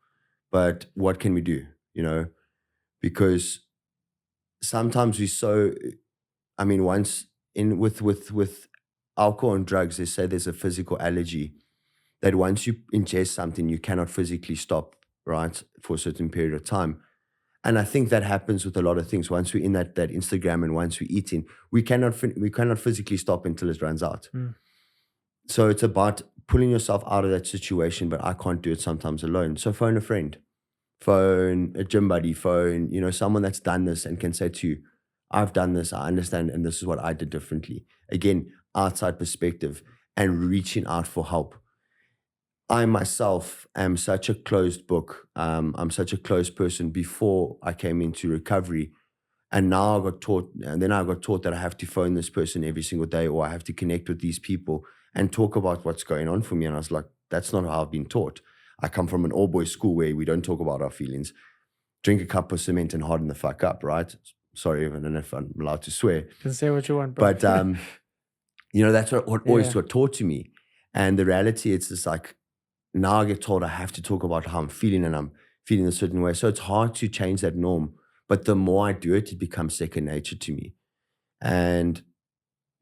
but what can we do? Because sometimes once in with alcohol and drugs, they say there's a physical allergy that once you ingest something, you cannot physically stop, right, for a certain period of time. And I think that happens with a lot of things. Once we're in that Instagram and once we're eating, we cannot physically stop until it runs out. Mm. So it's about pulling yourself out of that situation, but I can't do it sometimes alone. So phone a friend, phone a gym buddy, phone, someone that's done this and can say to you, I've done this, I understand, and this is what I did differently. Again, outside perspective and reaching out for help. I myself am such a closed book. I'm such a closed person before I came into recovery. And now I got taught, that I have to phone this person every single day, or I have to connect with these people and talk about what's going on for me. And I was like, that's not how I've been taught. I come from an all-boys school where we don't talk about our feelings. Drink a cup of cement and harden the fuck up, right? Sorry, I don't know if I'm allowed to swear. You can say what you want, bro. But, that's what always Yeah. got taught to me. And the reality, it's just like, now I get told I have to talk about how I'm feeling and I'm feeling a certain way. So it's hard to change that norm. But the more I do it, it becomes second nature to me. And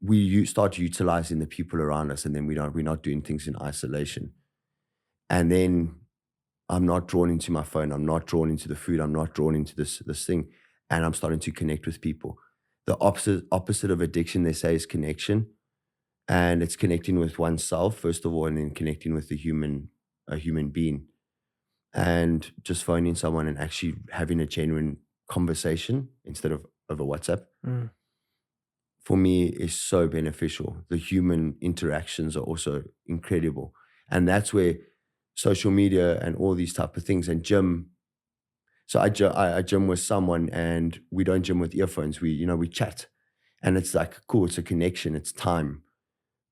we start utilizing the people around us, and then we're not doing things in isolation. And then I'm not drawn into my phone. I'm not drawn into the food. I'm not drawn into this thing. And I'm starting to connect with people. The opposite of addiction, they say, is connection. And it's connecting with oneself, first of all, and then connecting with a human being. And just phoning someone and actually having a genuine conversation instead of over WhatsApp. Mm. for me is so beneficial. The human interactions are also incredible. And that's where social media and all these type of things and gym. So I gym with someone and we don't gym with earphones. We chat and it's like, cool, it's a connection, it's time.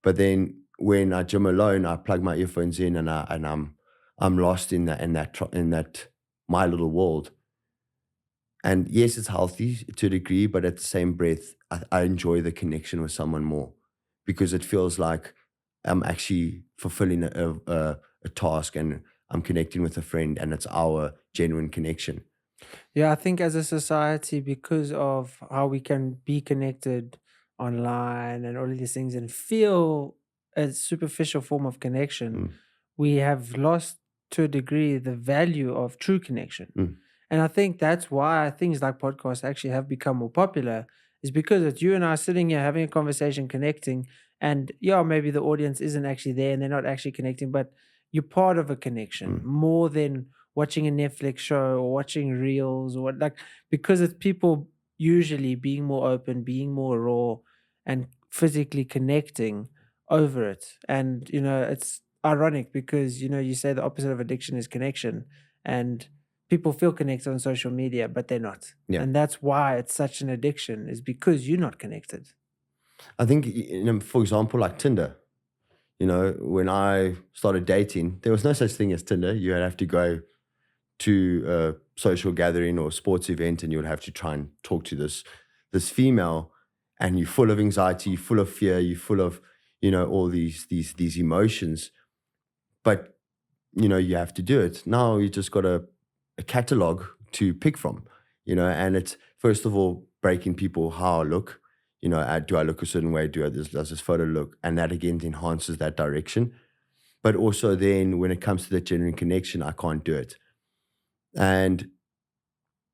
But then when I gym alone, I plug my earphones in and I'm lost in that my little world. And yes, it's healthy to a degree, but at the same breath, I enjoy the connection with someone more because it feels like I'm actually fulfilling a task and I'm connecting with a friend and it's our genuine connection. Yeah, I think as a society, because of how we can be connected online and all of these things and feel a superficial form of connection, Mm, we have lost to a degree the value of true connection. mm, And I think that's why things like podcasts actually have become more popular, is because it's you and I sitting here having a conversation, connecting, and yeah, maybe the audience isn't actually there and they're not actually connecting, but you're part of a connection mm. more than watching a Netflix show or watching reels or what, like, because it's people usually being more open, being more raw, and physically connecting over it. And it's ironic because you say the opposite of addiction is connection, and people feel connected on social media, but they're not. Yeah. And that's why it's such an addiction, is because you're not connected. I think, for example, like Tinder, when I started dating, there was no such thing as Tinder. You would have to go to a social gathering or a sports event and you would have to try and talk to this female and you're full of anxiety, you're full of fear, you're full of, all these emotions. But you have to do it. Now you just got a catalog to pick from, and it's first of all breaking people how I look. Do I look a certain way? Does this photo look? And that again enhances that direction. But also then when it comes to the genuine connection, I can't do it. And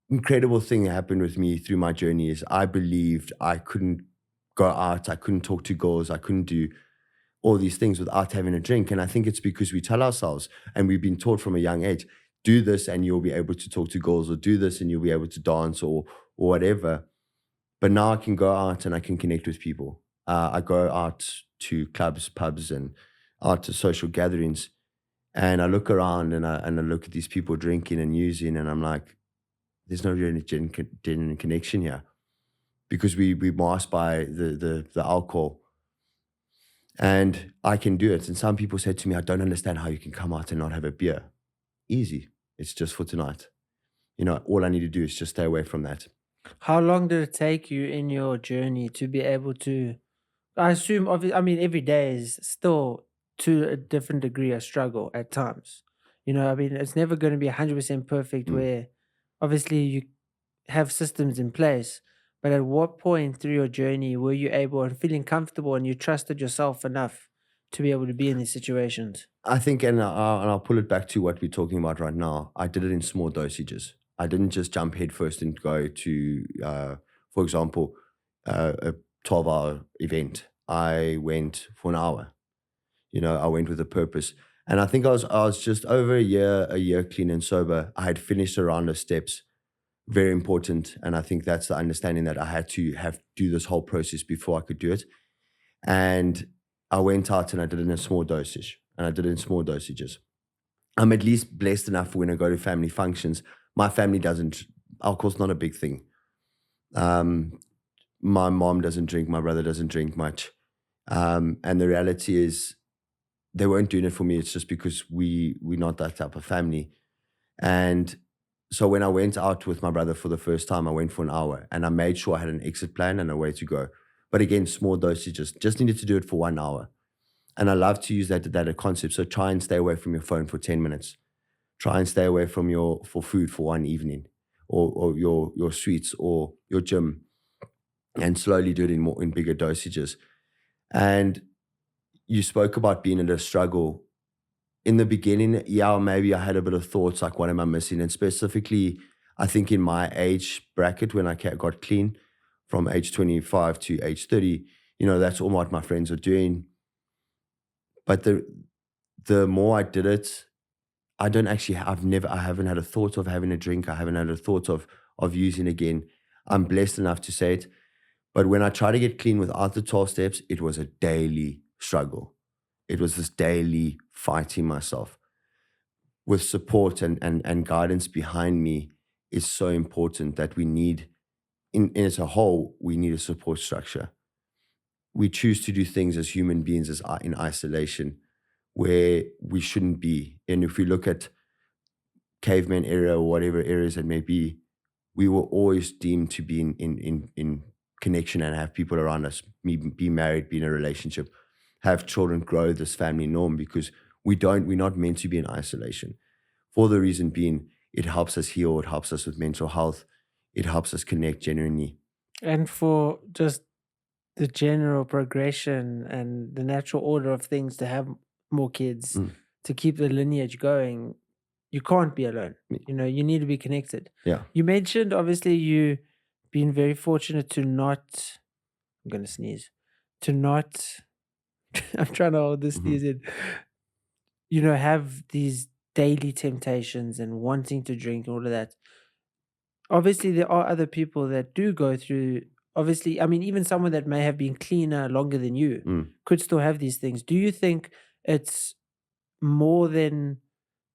incredible thing that happened with me through my journey is I believed I couldn't go out, I couldn't talk to girls, I couldn't do all these things without having a drink. And I think it's because we tell ourselves, and we've been taught from a young age, do this and you'll be able to talk to girls, or do this and you'll be able to dance or whatever. But now I can go out and I can connect with people. I go out to clubs, pubs, and out to social gatherings, and I look around and I look at these people drinking and using, and I'm like, there's no really genuine connection here because we masked by the alcohol. And I can do it. And some people said to me, I don't understand how you can come out and not have a beer. Easy. It's just for tonight. All I need to do is just stay away from that. How long did it take you in your journey to be able to? I assume, I mean, every day is still to a different degree a struggle at times. I mean, it's never going to be 100% perfect Mm. where obviously you have systems in place. But at what point through your journey were you able and feeling comfortable and you trusted yourself enough to be able to be in these situations? I think, and I'll pull it back to what we're talking about right now. I did it in small dosages. I didn't just jump headfirst and go to, for example, a 12-hour event. I went for an hour. I went with a purpose. And I think I was just over a year clean and sober. I had finished a round of steps, very important. And I think that's the understanding that I had to do this whole process before I could do it. And I went out and I did it in a small dosage, and I did it in small dosages. I'm at least blessed enough when I go to family functions. My family doesn't, alcohol's not a big thing. Um, my mom doesn't drink, my brother doesn't drink much. And the reality is they weren't doing it for me. It's just because we're not that type of family. And so when I went out with my brother for the first time, I went for an hour and I made sure I had an exit plan and a way to go. But again, small dosages, just needed to do it for 1 hour. And I love to use that concept. So try and stay away from your phone for 10 minutes. Try and stay away from for food for one evening, or your sweets or your gym, and slowly do it in bigger dosages. And you spoke about being in a struggle. In the beginning, yeah, maybe I had a bit of thoughts like, what am I missing? And specifically, I think in my age bracket, when I got clean from age 25 to age 30, that's all what my friends are doing. But the more I did it, I haven't had a thought of having a drink. I haven't had a thought of using again. I'm blessed enough to say it. But when I tried to get clean without the 12 steps, it was a daily struggle. It was this daily fighting myself. With support and guidance behind me is so important that we need, as a whole, we need a support structure. We choose to do things as human beings as in isolation where we shouldn't be. And if we look at caveman era or whatever areas it may be, we were always deemed to be in connection and have people around us, be married, be in a relationship, have children, grow this family norm, because we're not meant to be in isolation. For the reason being, it helps us heal, it helps us with mental health, it helps us connect genuinely. And for just the general progression and the natural order of things to have more kids, to keep the lineage going, you can't be alone. You need to be connected. Yeah. You mentioned, obviously, you been very fortunate to not, I'm going to sneeze, to not, I'm trying to hold this sneeze in, have these daily temptations and wanting to drink and all of that. Obviously, there are other people that do go through, obviously, I mean, even someone that may have been cleaner longer than you could still have these things. Do you think it's more than,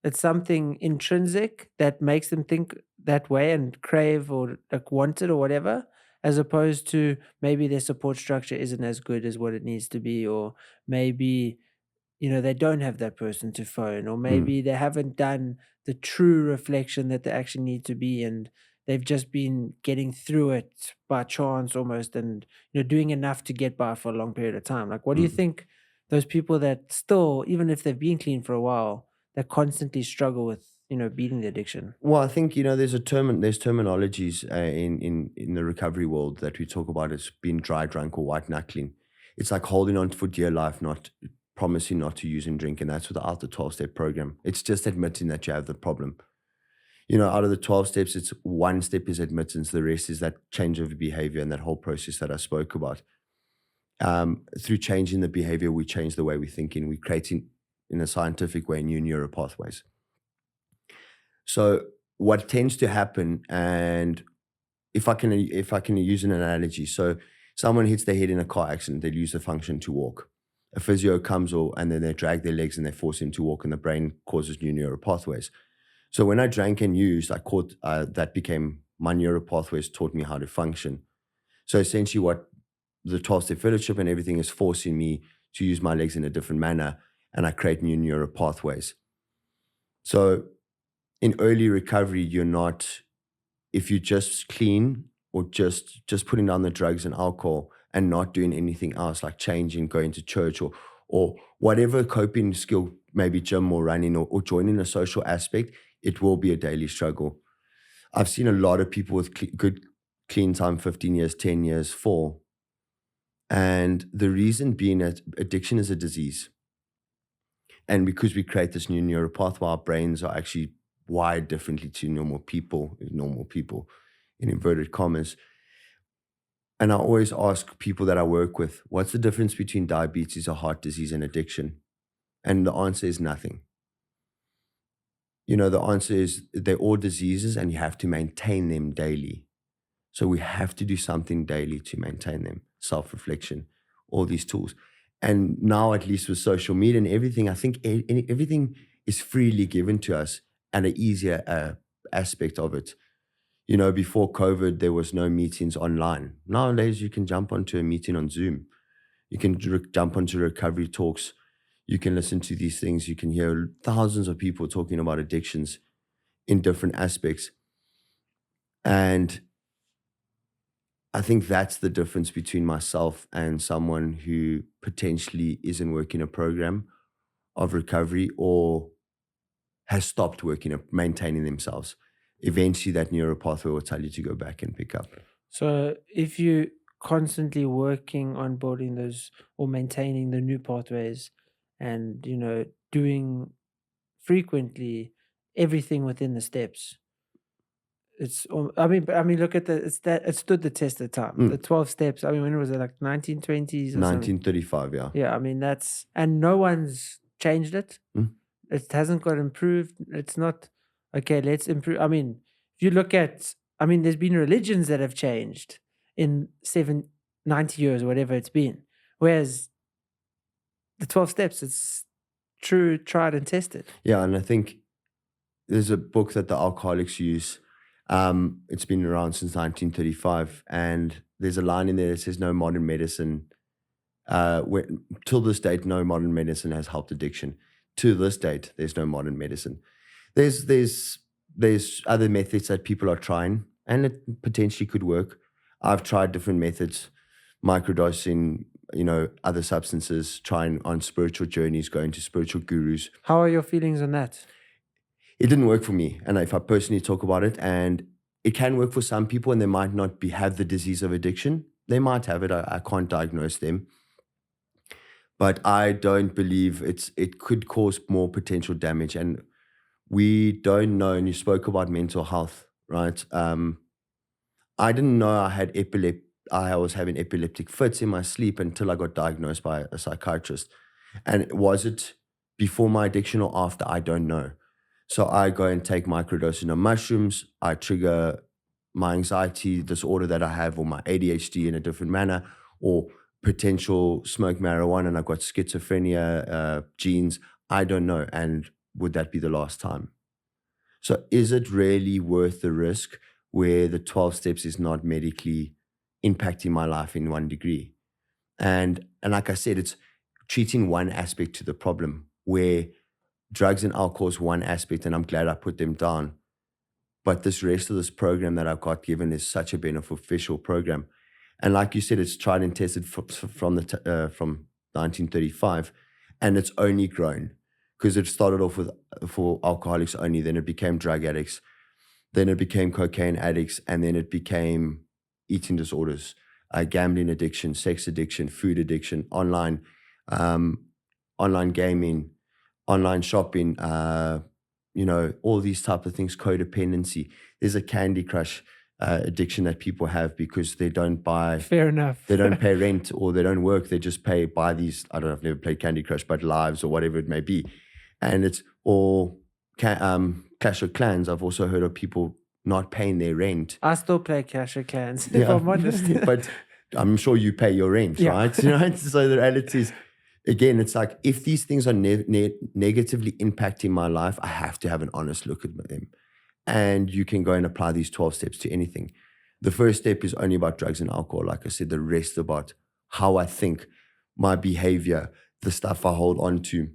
it's something intrinsic that makes them think that way and crave or like want it or whatever, as opposed to maybe their support structure isn't as good as what it needs to be, or maybe they don't have that person to phone, or maybe they haven't done the true reflection that they actually need to be, and they've just been getting through it by chance almost, and doing enough to get by for a long period of time. Like, what do you think those people that still, even if they've been clean for a while, that constantly struggle with beating the addiction? Well, I think there's terminologies in the recovery world that we talk about as being dry drunk or white knuckling. It's like holding on for dear life, not promising not to use and drink, and that's without the 12-step program. It's just admitting that you have the problem. Out of the 12 steps, it's one step is admittance, the rest is that change of behavior and that whole process that I spoke about. Through changing the behavior, we change the way we're thinking. We're creating, in a scientific way, new neural pathways. So what tends to happen, and if I can use an analogy, so someone hits their head in a car accident, they lose the function to walk. A physio comes and then they drag their legs and they force him to walk, and the brain causes new neural pathways. So when I drank and used, I caught that became my neural pathways taught me how to function. So essentially what the 12-step fellowship and everything is forcing me to use my legs in a different manner, and I create new neural pathways. So in early recovery, if you're just clean or just putting down the drugs and alcohol and not doing anything else, like changing, going to church or whatever coping skill, maybe gym or running or joining a social aspect, it will be a daily struggle. I've seen a lot of people with good clean time, 15 years, 10 years, fall. And the reason being that addiction is a disease. And because we create this new neural pathway, our brains are actually wired differently to normal people in inverted commas. And I always ask people that I work with, what's the difference between diabetes or heart disease and addiction? And the answer is nothing. The answer is they're all diseases and you have to maintain them daily. So we have to do something daily to maintain them. Self-reflection, all these tools. And now, at least with social media and everything, I think everything is freely given to us, and an easier aspect of it. Before COVID, there was no meetings online. Nowadays, you can jump onto a meeting on Zoom. You can jump onto recovery talks. You can listen to these things. You can hear thousands of people talking about addictions in different aspects. And I think that's the difference between myself and someone who potentially isn't working a program of recovery or has stopped working, maintaining themselves. Eventually, that neural pathway will tell you to go back and pick up. So if you constantly working on building those or maintaining the new pathways and doing frequently everything within the steps, look at it stood the test of time. The 12 steps, when was it, like 1920s or something? 1935, yeah. Yeah, that's, and no one's changed it. Mm. It hasn't got improved. It's not okay, let's improve. If you look at, there's been religions that have changed in 90 years, whatever it's been. Whereas the 12 steps, it's true, tried and tested. Yeah, and I think there's a book that the alcoholics use. It's been around since 1935, and there's a line in there that says, "No modern medicine, till this date, no modern medicine has helped addiction. To this date, there's no modern medicine. There's other methods that people are trying, and it potentially could work. I've tried different methods, microdosing, other substances, trying on spiritual journeys, going to spiritual gurus. How are your feelings on that? It didn't work for me. And if I personally talk about it, and it can work for some people, and they might not have the disease of addiction. They might have it. I can't diagnose them. But I don't believe it could cause more potential damage. And we don't know, and you spoke about mental health, right? I didn't know I had epilepsy. I was having epileptic fits in my sleep until I got diagnosed by a psychiatrist. And was it before my addiction or after? I don't know. So I go and take microdosing of mushrooms. I trigger my anxiety disorder that I have, or my ADHD in a different manner, or potential smoke marijuana, and I've got schizophrenia genes. I don't know. And would that be the last time? So is it really worth the risk where the 12 steps is not medically impacting my life in one degree? And like I said, it's treating one aspect to the problem, where drugs and alcohol is one aspect, and I'm glad I put them down. But this rest of this program that I've got given is such a beneficial program. And like you said, it's tried and tested from 1935, and it's only grown, because it started off for alcoholics only, then it became drug addicts, then it became cocaine addicts, and then it became eating disorders, gambling addiction, sex addiction, food addiction, online gaming, online shopping, all these type of things, codependency. There's a Candy Crush addiction that people have because they don't buy. Fair enough. They don't pay rent, or they don't work. They just buy these, I don't know, I've never played Candy Crush, but lives or whatever it may be. And it's all Clash of Clans. I've also heard of people not paying their rent. I still play Clash of Clans, if I'm honest. But I'm sure you pay your rent, right? So the reality is, again, it's like, if these things are negatively impacting my life, I have to have an honest look at them. And you can go and apply these 12 steps to anything. The first step is only about drugs and alcohol. Like I said, the rest about how I think, my behavior, the stuff I hold on to,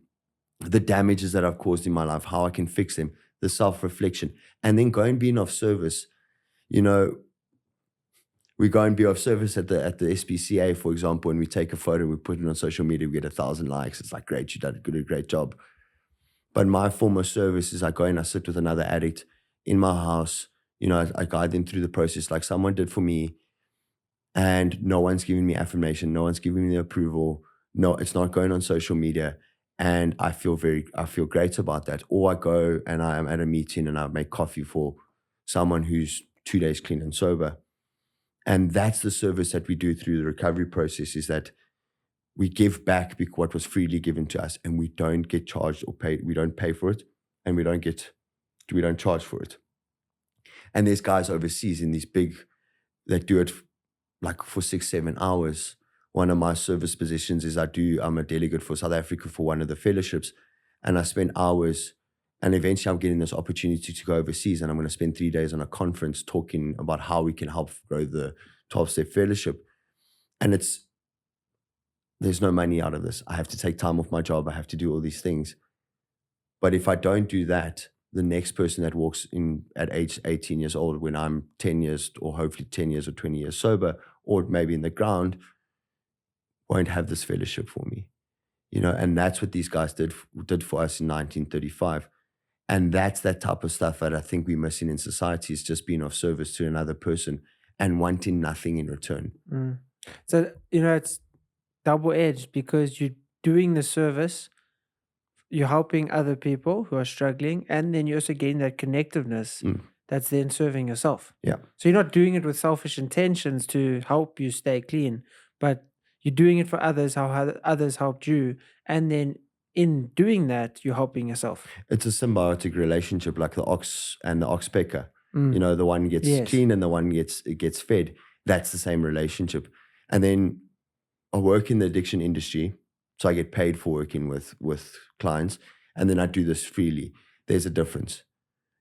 the damages that I've caused in my life, how I can fix them, the self-reflection, and then go and be of service. We go and be of service at the SPCA, for example, and we take a photo, we put it on social media, we get 1,000 likes. It's like, great, you did a great job. But my form of service is I go and I sit with another addict in my house. I guide them through the process like someone did for me, and no one's giving me affirmation, no one's giving me approval. No, it's not going on social media. And I feel great about that. Or I go and I am at a meeting and I make coffee for someone who's 2 days clean and sober. And that's the service that we do through the recovery process, is that we give back what was freely given to us, and we don't get charged or paid. We don't pay for it, and we don't charge for it. And there's guys overseas in these big, that do it like for 6-7 hours. One of my service positions is I'm a delegate for South Africa for one of the fellowships, and I spend hours, and eventually I'm getting this opportunity to go overseas, and I'm going to spend 3 days on a conference talking about how we can help grow the 12-step fellowship. And there's no money out of this. I have to take time off my job. I have to do all these things. But if I don't do that, the next person that walks in at age 18 years old, when I'm 10 years, or hopefully 10 years or 20 years sober, or maybe in the ground, won't have this fellowship for me. And that's what these guys did for us in 1935. And that's that type of stuff that I think we're missing in society, is just being of service to another person and wanting nothing in return. So, it's double-edged, because you're doing the service, you're helping other people who are struggling, and then you're also getting that connectiveness that's then serving yourself. Yeah. So you're not doing it with selfish intentions to help you stay clean, but you're doing it for others, how others helped you, and then in doing that, you're helping yourself. It's a symbiotic relationship, like the ox and the oxpecker. The one gets clean and the one gets fed. That's the same relationship. And then I work in the addiction industry, so I get paid for working with clients, and then I do this freely. There's a difference.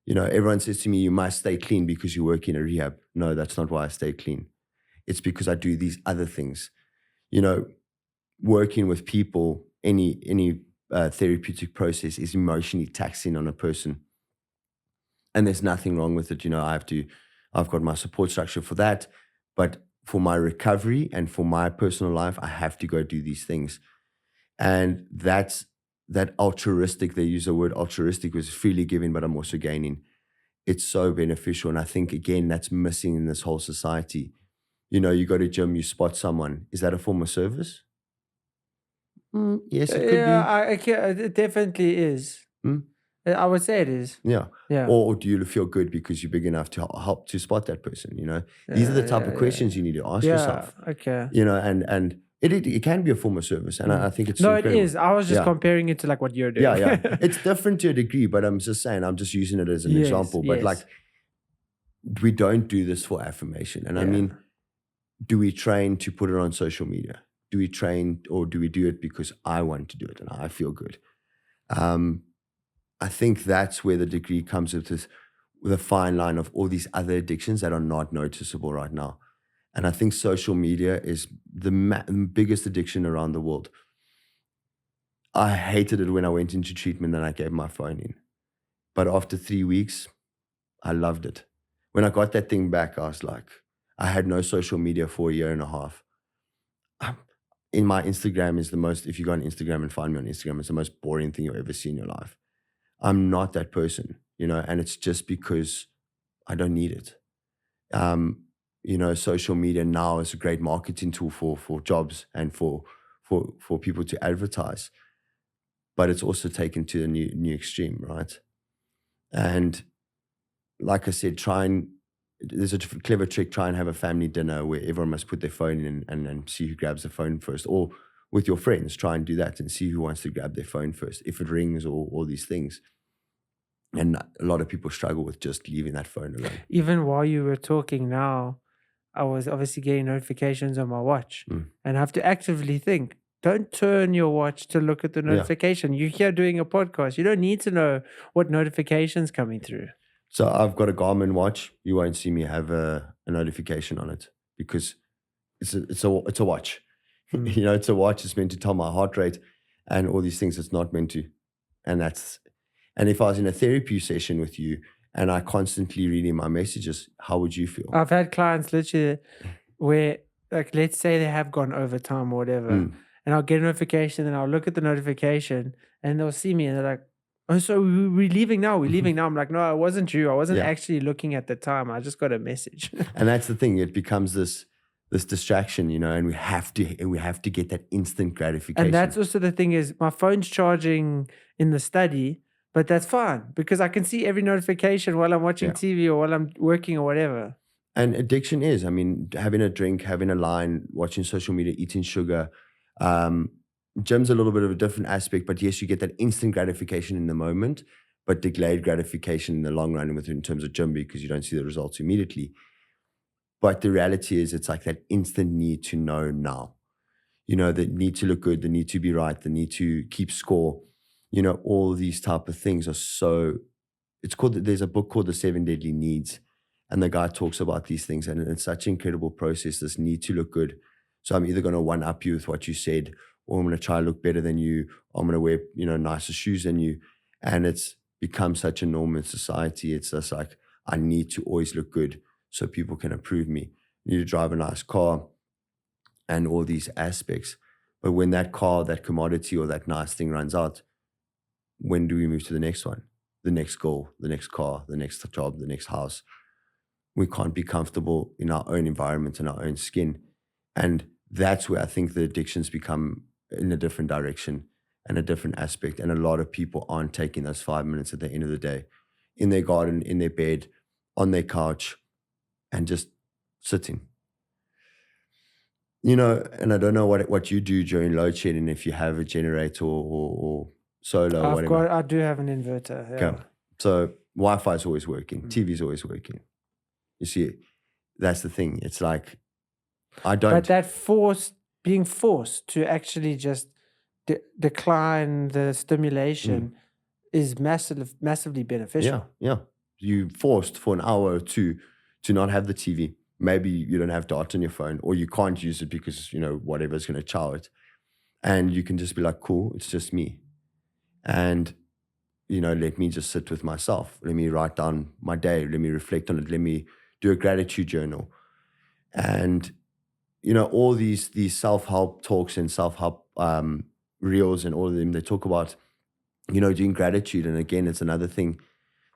Everyone says to me, you must stay clean because you work in a rehab. No, that's not why I stay clean. It's because I do these other things. Working with people, any therapeutic process is emotionally taxing on a person. And there's nothing wrong with it. I've got my support structure for that. But for my recovery and for my personal life, I have to go do these things. And that's that altruistic, they use the word altruistic, was freely giving, but I'm also gaining. It's so beneficial. And I think, again, that's missing in this whole society. You go to gym, you spot someone. Is that a form of service? Yes, it could Yeah, it definitely is. be. I would say it is. Yeah. Yeah. Or do you feel good because you're big enough to help to spot that person? These are the type of questions you need to ask yourself. Okay. And it can be a form of service, and I think it's No, incredible. it is. I was just comparing it to like what you're doing. Yeah. It's different to a degree, but I'm just saying, I'm just using it as an example. But like, we don't do this for affirmation. And I mean, do we train to put it on social media? Do we train, or do we do it because I want to do it and I feel good? I think that's where the degree comes with a fine line of all these other addictions that are not noticeable right now. And I think social media is the biggest addiction around the world. I hated it when I went into treatment and I gave my phone in. But after 3 weeks, I loved it. When I got that thing back, I was like, I had no social media for a year and a half. In my Instagram is the most, if you go on Instagram and find me on Instagram, it's the most boring thing you'll ever see in your life. I'm not that person, and it's just because I don't need it. Social media now is a great marketing tool for jobs and for people to advertise, but it's also taken to a new extreme, right? And like I said, there's a clever trick, try and have a family dinner where everyone must put their phone in and see who grabs the phone first, or with your friends, try and do that and see who wants to grab their phone first, if it rings or all these things. And a lot of people struggle with just leaving that phone alone. Even while you were talking now, I was obviously getting notifications on my watch, and I have to actively think, don't turn your watch to look at the notification. You're here doing a podcast. You don't need to know what notification's coming through. So I've got a Garmin watch. You won't see me have a notification on it because it's a watch. It's a watch. It's meant to tell my heart rate and all these things. It's not meant to. And if I was in a therapy session with you and I constantly reading my messages, how would you feel? I've had clients literally where, like, let's say they have gone overtime or whatever, and I'll get a notification and I'll look at the notification and they'll see me and they're like, oh, so we're leaving now. We're leaving now. I'm like, no, it wasn't you. I wasn't actually looking at the time. I just got a message. And that's the thing. It becomes this distraction, and we have to get that instant gratification. And that's also the thing is my phone's charging in the study, but that's fine because I can see every notification while I'm watching TV or while I'm working or whatever. And addiction is, having a drink, having a line, watching social media, eating sugar. Gym's a little bit of a different aspect, but yes, you get that instant gratification in the moment, but delayed gratification in the long run in terms of gym because you don't see the results immediately. But the reality is it's like that instant need to know now. The need to look good, the need to be right, the need to keep score. All these type of things are so, there's a book called The 7 Deadly Needs, and the guy talks about these things, and it's such an incredible process, this need to look good. So I'm either going to one-up you with what you said, or I'm going to try to look better than you, or I'm going to wear, nicer shoes than you. And it's become such a norm in society. It's just like, I need to always look good so people can approve me. I need to drive a nice car and all these aspects. But when that car, that commodity or that nice thing runs out, when do we move to the next one? The next goal, the next car, the next job, the next house. We can't be comfortable in our own environment and our own skin. And that's where I think the addictions become in a different direction and a different aspect. And a lot of people aren't taking those 5 minutes at the end of the day in their garden, in their bed, on their couch, and just sitting. And I don't know what you do during load shedding, if you have a generator or solar or whatever. I do have an inverter. Yeah. Okay. So Wi-Fi is always working. TV is always working. You see, that's the thing. It's like I But don't. that being forced to actually just decline the Mm. stimulation is massively Yeah, beneficial. yeah. You forced for an hour or two to not have the TV. Maybe you don't have data on your phone, or you can't use it because whatever's going to chow it, and you can just be like, "Cool, it's just me," and let me just sit with myself. Let me write down my day. Let me reflect on it. Let me do a gratitude journal, and all these self help talks and self help reels and all of them. They talk about doing gratitude, and again, it's another thing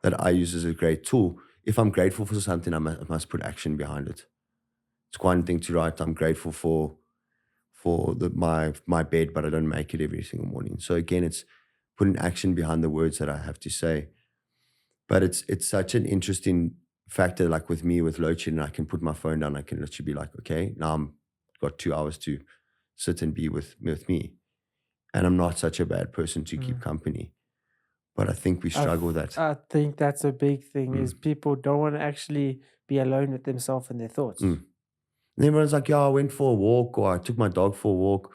that I use as a great tool. If I'm grateful for something, I must put action behind it. It's one thing to write, I'm grateful for my bed, but I don't make it every single morning. So again, it's putting action behind the words that I have to say. But it's such an interesting factor. Like with me, with load shedding, I can put my phone down. I can literally be like, okay, now I'm got 2 hours to sit and be with me, and I'm not such a bad person to keep Mm. company. But I think we struggle with that. I think that's a big thing is Mm, people don't want to actually be alone with themselves and their thoughts. mm. And everyone's like, yeah, I went for a walk or I took my dog for a walk.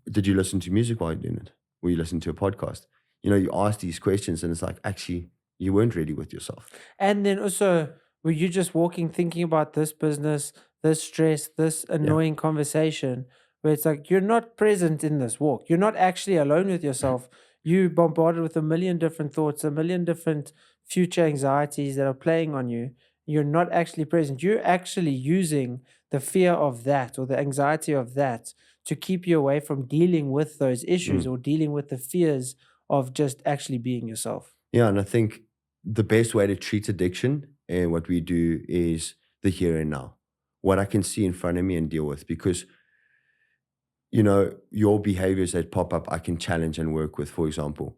Did you listen to music while you're doing it? Were you listening to a podcast? You ask these questions and it's like, actually, you weren't ready with yourself. And then also, were you just walking thinking about this business, this stress, this Yeah. annoying conversation, where it's like you're not present in this walk. You're not actually alone with yourself. You bombarded with a million different thoughts, a million different future anxieties that are playing on you. You're not actually present. You're actually using the fear of that or the anxiety of that to keep you away from dealing with those issues Mm. or dealing with the fears of just actually being yourself. Yeah. And I think the best way to treat addiction and what we do is the here and now, what I can see in front of me and deal with. Because, your behaviors that pop up, I can challenge and work with, for example.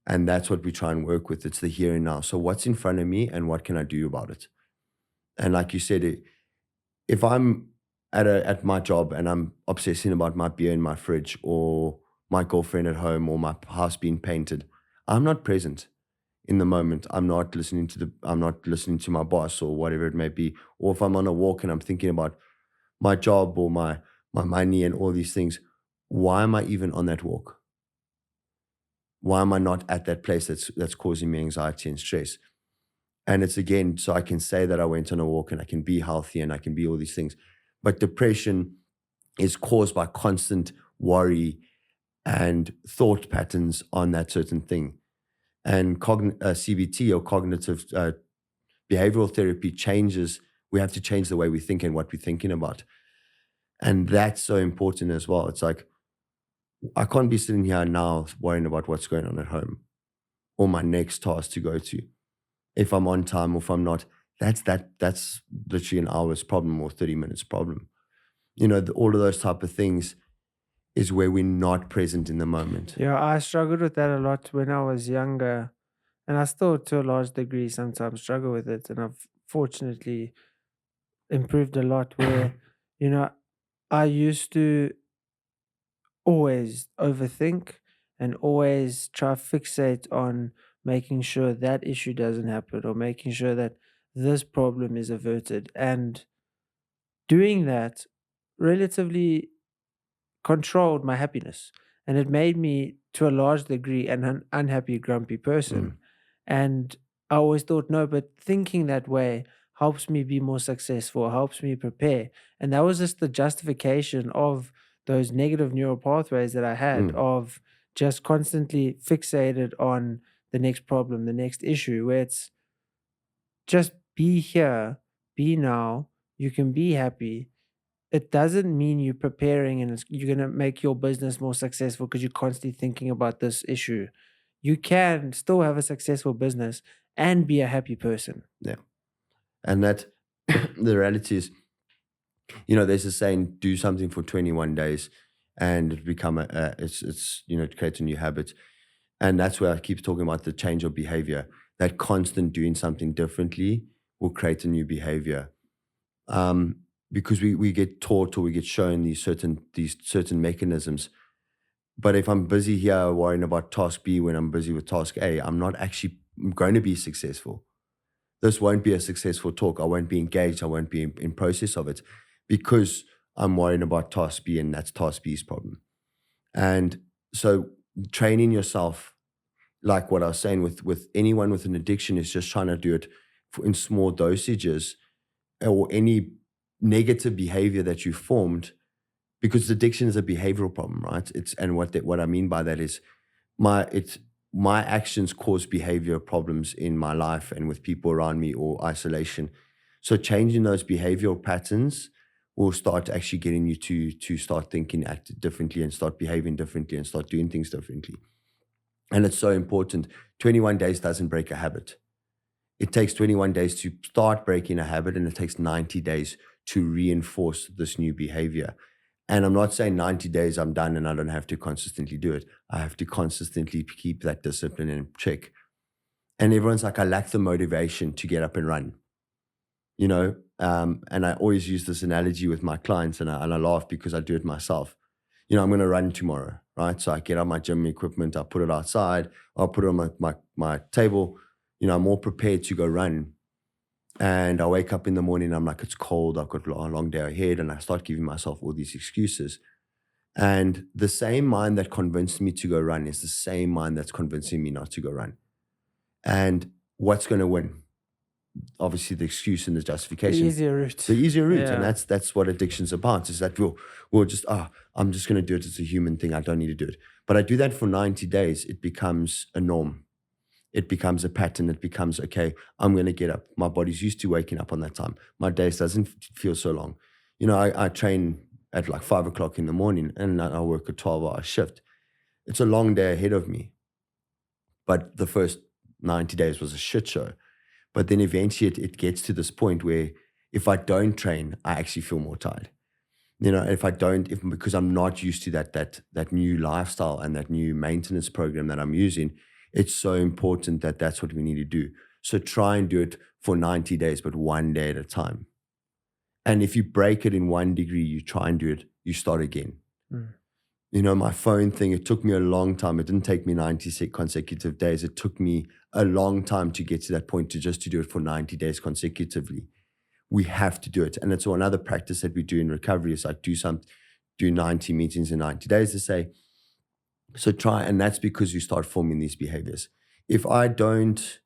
And that's what we try and work with. It's the here and now. So what's in front of me and what can I do about it? And like you said, if I'm at my job and I'm obsessing about my beer in my fridge or my girlfriend at home or my house being painted, I'm not present in the moment. I'm not listening to my boss or whatever it may be. Or if I'm on a walk and I'm thinking about my job or my money and all these things, why am I even on that walk? Why am I not at that place that's causing me anxiety and stress? And it's again, so I can say that I went on a walk and I can be healthy and I can be all these things. But depression is caused by constant worry and thought patterns on that certain thing. And CBT or cognitive behavioral therapy changes. We have to change the way we think and what we're thinking about. And that's so important as well. It's like, I can't be sitting here now worrying about what's going on at home or my next task to go to. If I'm on time or if I'm not, that's literally an hour's problem or 30 minutes problem. All of those type of things is where we're not present in the moment. Yeah, I struggled with that a lot when I was younger, and I still, to a large degree, sometimes struggle with it. And I've fortunately improved a lot. Where, you know, I used to always overthink and always try fixate on making sure that issue doesn't happen or making sure that this problem is averted. And doing that relatively controlled my happiness, and it made me to a large degree an unhappy grumpy person. Mm, And I always thought, no, but thinking that way helps me be more successful, helps me prepare. And that was just the justification of those negative neural pathways that I had, mm, of just constantly fixated on the next problem, the next issue, where it's just be here, be now, you can be happy. It doesn't mean you're preparing and you're going to make your business more successful because you're constantly thinking about this issue. You can still have a successful business and be a happy person. yeah. And that the reality is, there's a saying, do something for 21 days and it become it creates a new habit. And that's where I keep talking about the change of behavior. That constant doing something differently will create a new behavior. Because we get taught or we get shown these certain mechanisms. But if I'm busy here worrying about task B when I'm busy with task A, I'm not actually going to be successful. This won't be a successful talk. I won't be engaged. I won't be in process of it because I'm worrying about task B, and that's task B's problem. And so training yourself, like what I was saying with anyone with an addiction, is just trying to do it in small dosages, or any negative behavior that you formed, because addiction is a behavioral problem, right? And what I mean by that is my actions cause behavior problems in my life and with people around me, or isolation. So changing those behavioral patterns will start actually getting you to start thinking, act differently, and start behaving differently, and start doing things differently. And it's so important. 21 days doesn't break a habit. It takes 21 days to start breaking a habit, and it takes 90 days to reinforce this new behavior. And I'm not saying 90 days I'm done and I don't have to consistently do it. I have to consistently keep that discipline in check. And everyone's like, I lack the motivation to get up and run, you know? And I always use this analogy with my clients, and I laugh because I do it myself. You know, I'm going to run tomorrow, right? So I get out my gym equipment, I put it outside, I'll put it on my table. You know, I'm all prepared to go run. And I wake up in the morning, I'm like, it's cold, I've got a long day ahead, and I start giving myself all these excuses. And the same mind that convinced me to go run is the same mind that's convincing me not to go run. And what's going to win? Obviously, the excuse and the The justification. easier route. The easier route. And Yeah. that's what addiction's about, is that we'll just, I'm just going to do it. It's a human thing. I don't need to do it. But I do that for 90 days. It becomes a norm. It becomes a pattern. It becomes, okay, I'm going to get up. My body's used to waking up on that time. My days doesn't feel so long. You know, I train at like 5 o'clock in the morning, and I work a 12-hour shift. It's a long day ahead of me. But the first 90 days was a shit show. But then eventually it gets to this point where if I don't train, I actually feel more tired. You know, because I'm not used to that new lifestyle and that new maintenance program that I'm using, it's so important that that's what we need to do. So try and do it for 90 days, but one day at a time. And if you break it in 1 degree, you try and do it, you start again. Mm. You know, my phone thing, it took me a long time. It didn't take me 96 consecutive days. It took me a long time to get to that point, to do it for 90 days consecutively. We have to do it. And it's another practice that we do in recovery, is like do 90 meetings in 90 days to say, so try, and that's because you start forming these behaviors. If I don't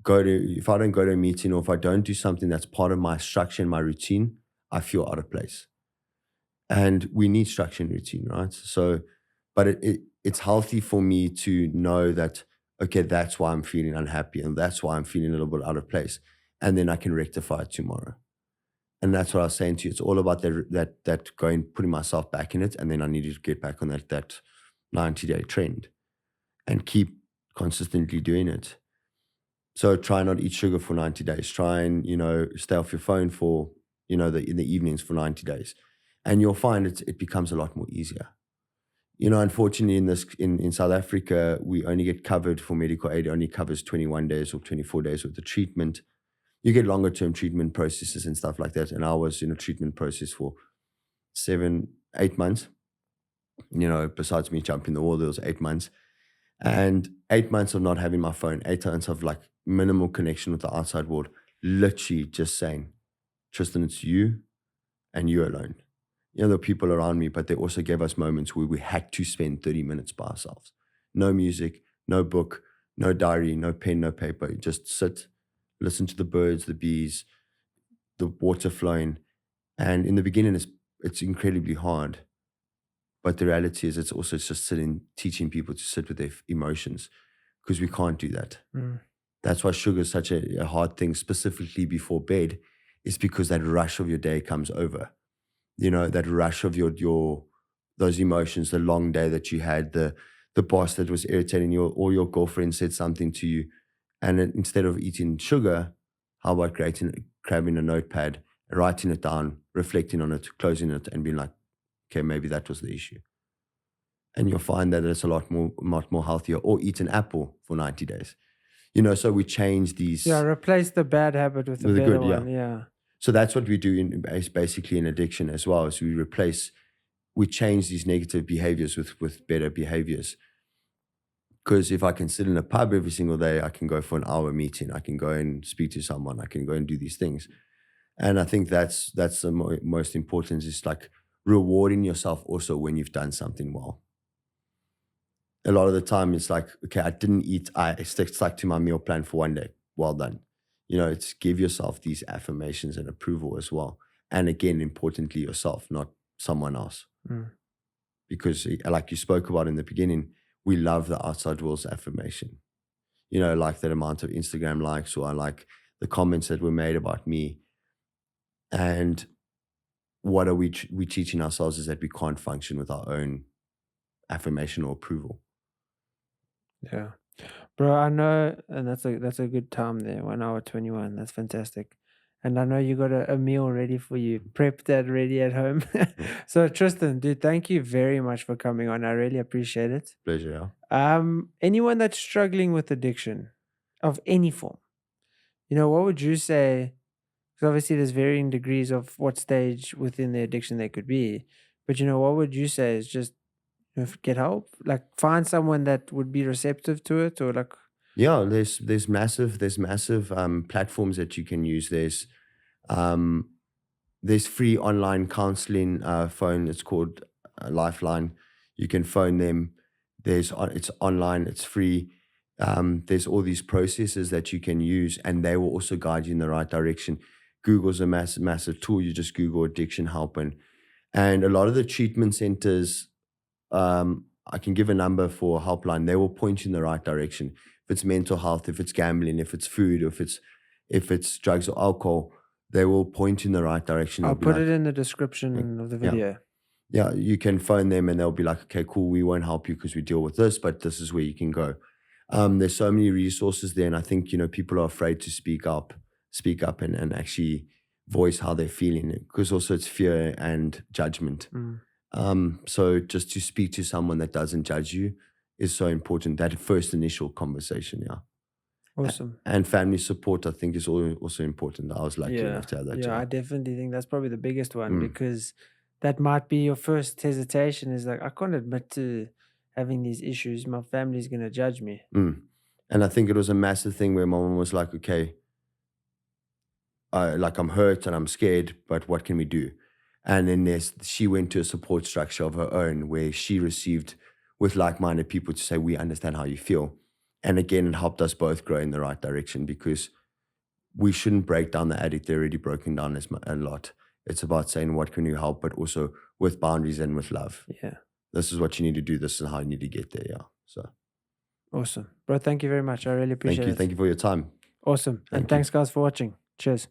go to a meeting, or if I don't do something that's part of my structure and my routine, I feel out of place. And we need structure and routine, right? So, but it's healthy for me to know that, okay, that's why I'm feeling unhappy, and that's why I'm feeling a little bit out of place. And then I can rectify it tomorrow. And that's what I was saying to you. It's all about that going, putting myself back in it, and then I need to get back on that 90-day trend and keep consistently doing it. So try not eat sugar for 90 days. Try and, you know, stay off your phone for, you know, in the evenings for 90 days. And you'll find it becomes a lot more easier. You know, unfortunately, in South Africa, we only get covered for medical aid. It only covers 21 days or 24 days with the treatment. You get longer term treatment processes and stuff like that. And I was in a treatment process for 7-8 months. You know, besides me jumping the wall, there was 8 months. And 8 months of not having my phone, 8 months of like minimal connection with the outside world, literally just saying, Tristan, it's you and you alone. You know, there were people around me, but they also gave us moments where we had to spend 30 minutes by ourselves. No music, no book, no diary, no pen, no paper. Just sit, listen to the birds, the bees, the water flowing. And in the beginning, it's incredibly hard. But the reality is, it's also just teaching people to sit with their emotions, because we can't do that. Mm. That's why sugar is such a hard thing, specifically before bed, is because that rush of your day comes over. You know, that rush of those emotions, the long day that you had, the boss that was irritating you, or your girlfriend said something to you. And then instead of eating sugar, how about grabbing a notepad, writing it down, reflecting on it, closing it, and being like, okay, maybe that was the issue. And you'll find that it's a lot more healthier. Or eat an apple for 90 days. You know, so we change these. Yeah, replace the bad habit with a With a better good, yeah. one. Yeah. So that's what we do basically in addiction as well. Is we change these negative behaviors with better behaviors. Because if I can sit in a pub every single day, I can go for an hour meeting, I can go and speak to someone, I can go and do these things. And I think that's the most important, is like rewarding yourself also when you've done something well. A lot of the time it's like, okay, I didn't eat, I stuck to my meal plan for one day. Well done. It's give yourself these affirmations and approval as well. And again, importantly, yourself, not someone else. Mm. Because like you spoke about in the beginning, we love the outside world's affirmation. Like that amount of Instagram likes, or I like the comments that were made about me. And what are we teaching ourselves is that we can't function with our own affirmation or approval. Yeah. Bro, I know, and that's a good time there, 1 hour 21. That's fantastic. And I know you got a meal ready for you, prepped that ready at home. So Tristan, dude, thank you very much for coming on. I really appreciate it. Pleasure, yeah. Anyone that's struggling with addiction of any form, what would you say? Because obviously there's varying degrees of what stage within the addiction they could be. But what would you say is just get help? Like find someone that would be receptive to it, or like Yeah, there's massive platforms that you can use. There's free online counseling phone. It's called Lifeline. You can phone them. It's online. It's free. There's all these processes that you can use, and they will also guide you in the right direction. Google's a massive tool. You just Google addiction help, and a lot of the treatment centers. I can give a number for a helpline. They will point you in the right direction. If it's mental health, if it's gambling, if it's food, if it's drugs or alcohol, they will point you in the right direction. I'll They'll be put like, it in the description of the yeah, video. yeah, you can phone them and they'll be like, okay, cool, we won't help you because we deal with this, but this is where you can go. There's so many resources there, and I think people are afraid to speak up and actually voice how they're feeling, because also it's fear and judgment. So just to speak to someone that doesn't judge you is so important. That first initial conversation, yeah. Awesome. And family support, I think, is also important. I was lucky enough to have that. Yeah, I definitely think that's probably the biggest one, Mm. because that might be your first hesitation, is like, I can't admit to having these issues. My family's going to judge me. And I think it was a massive thing where my mom was like, okay, I'm hurt and I'm scared, but what can we do? And then she went to a support structure of her own where she received with like-minded people to say, we understand how you feel. And again, it helped us both grow in the right direction, because we shouldn't break down the addict. They're already broken down a lot. It's about saying, what can you help, but also with boundaries and with love. Yeah. This is what you need to do. This is how you need to get there. Yeah. So awesome. Bro, thank you very much. I really appreciate it. Thank you for your time. Awesome. And thanks, guys, for watching. Cheers.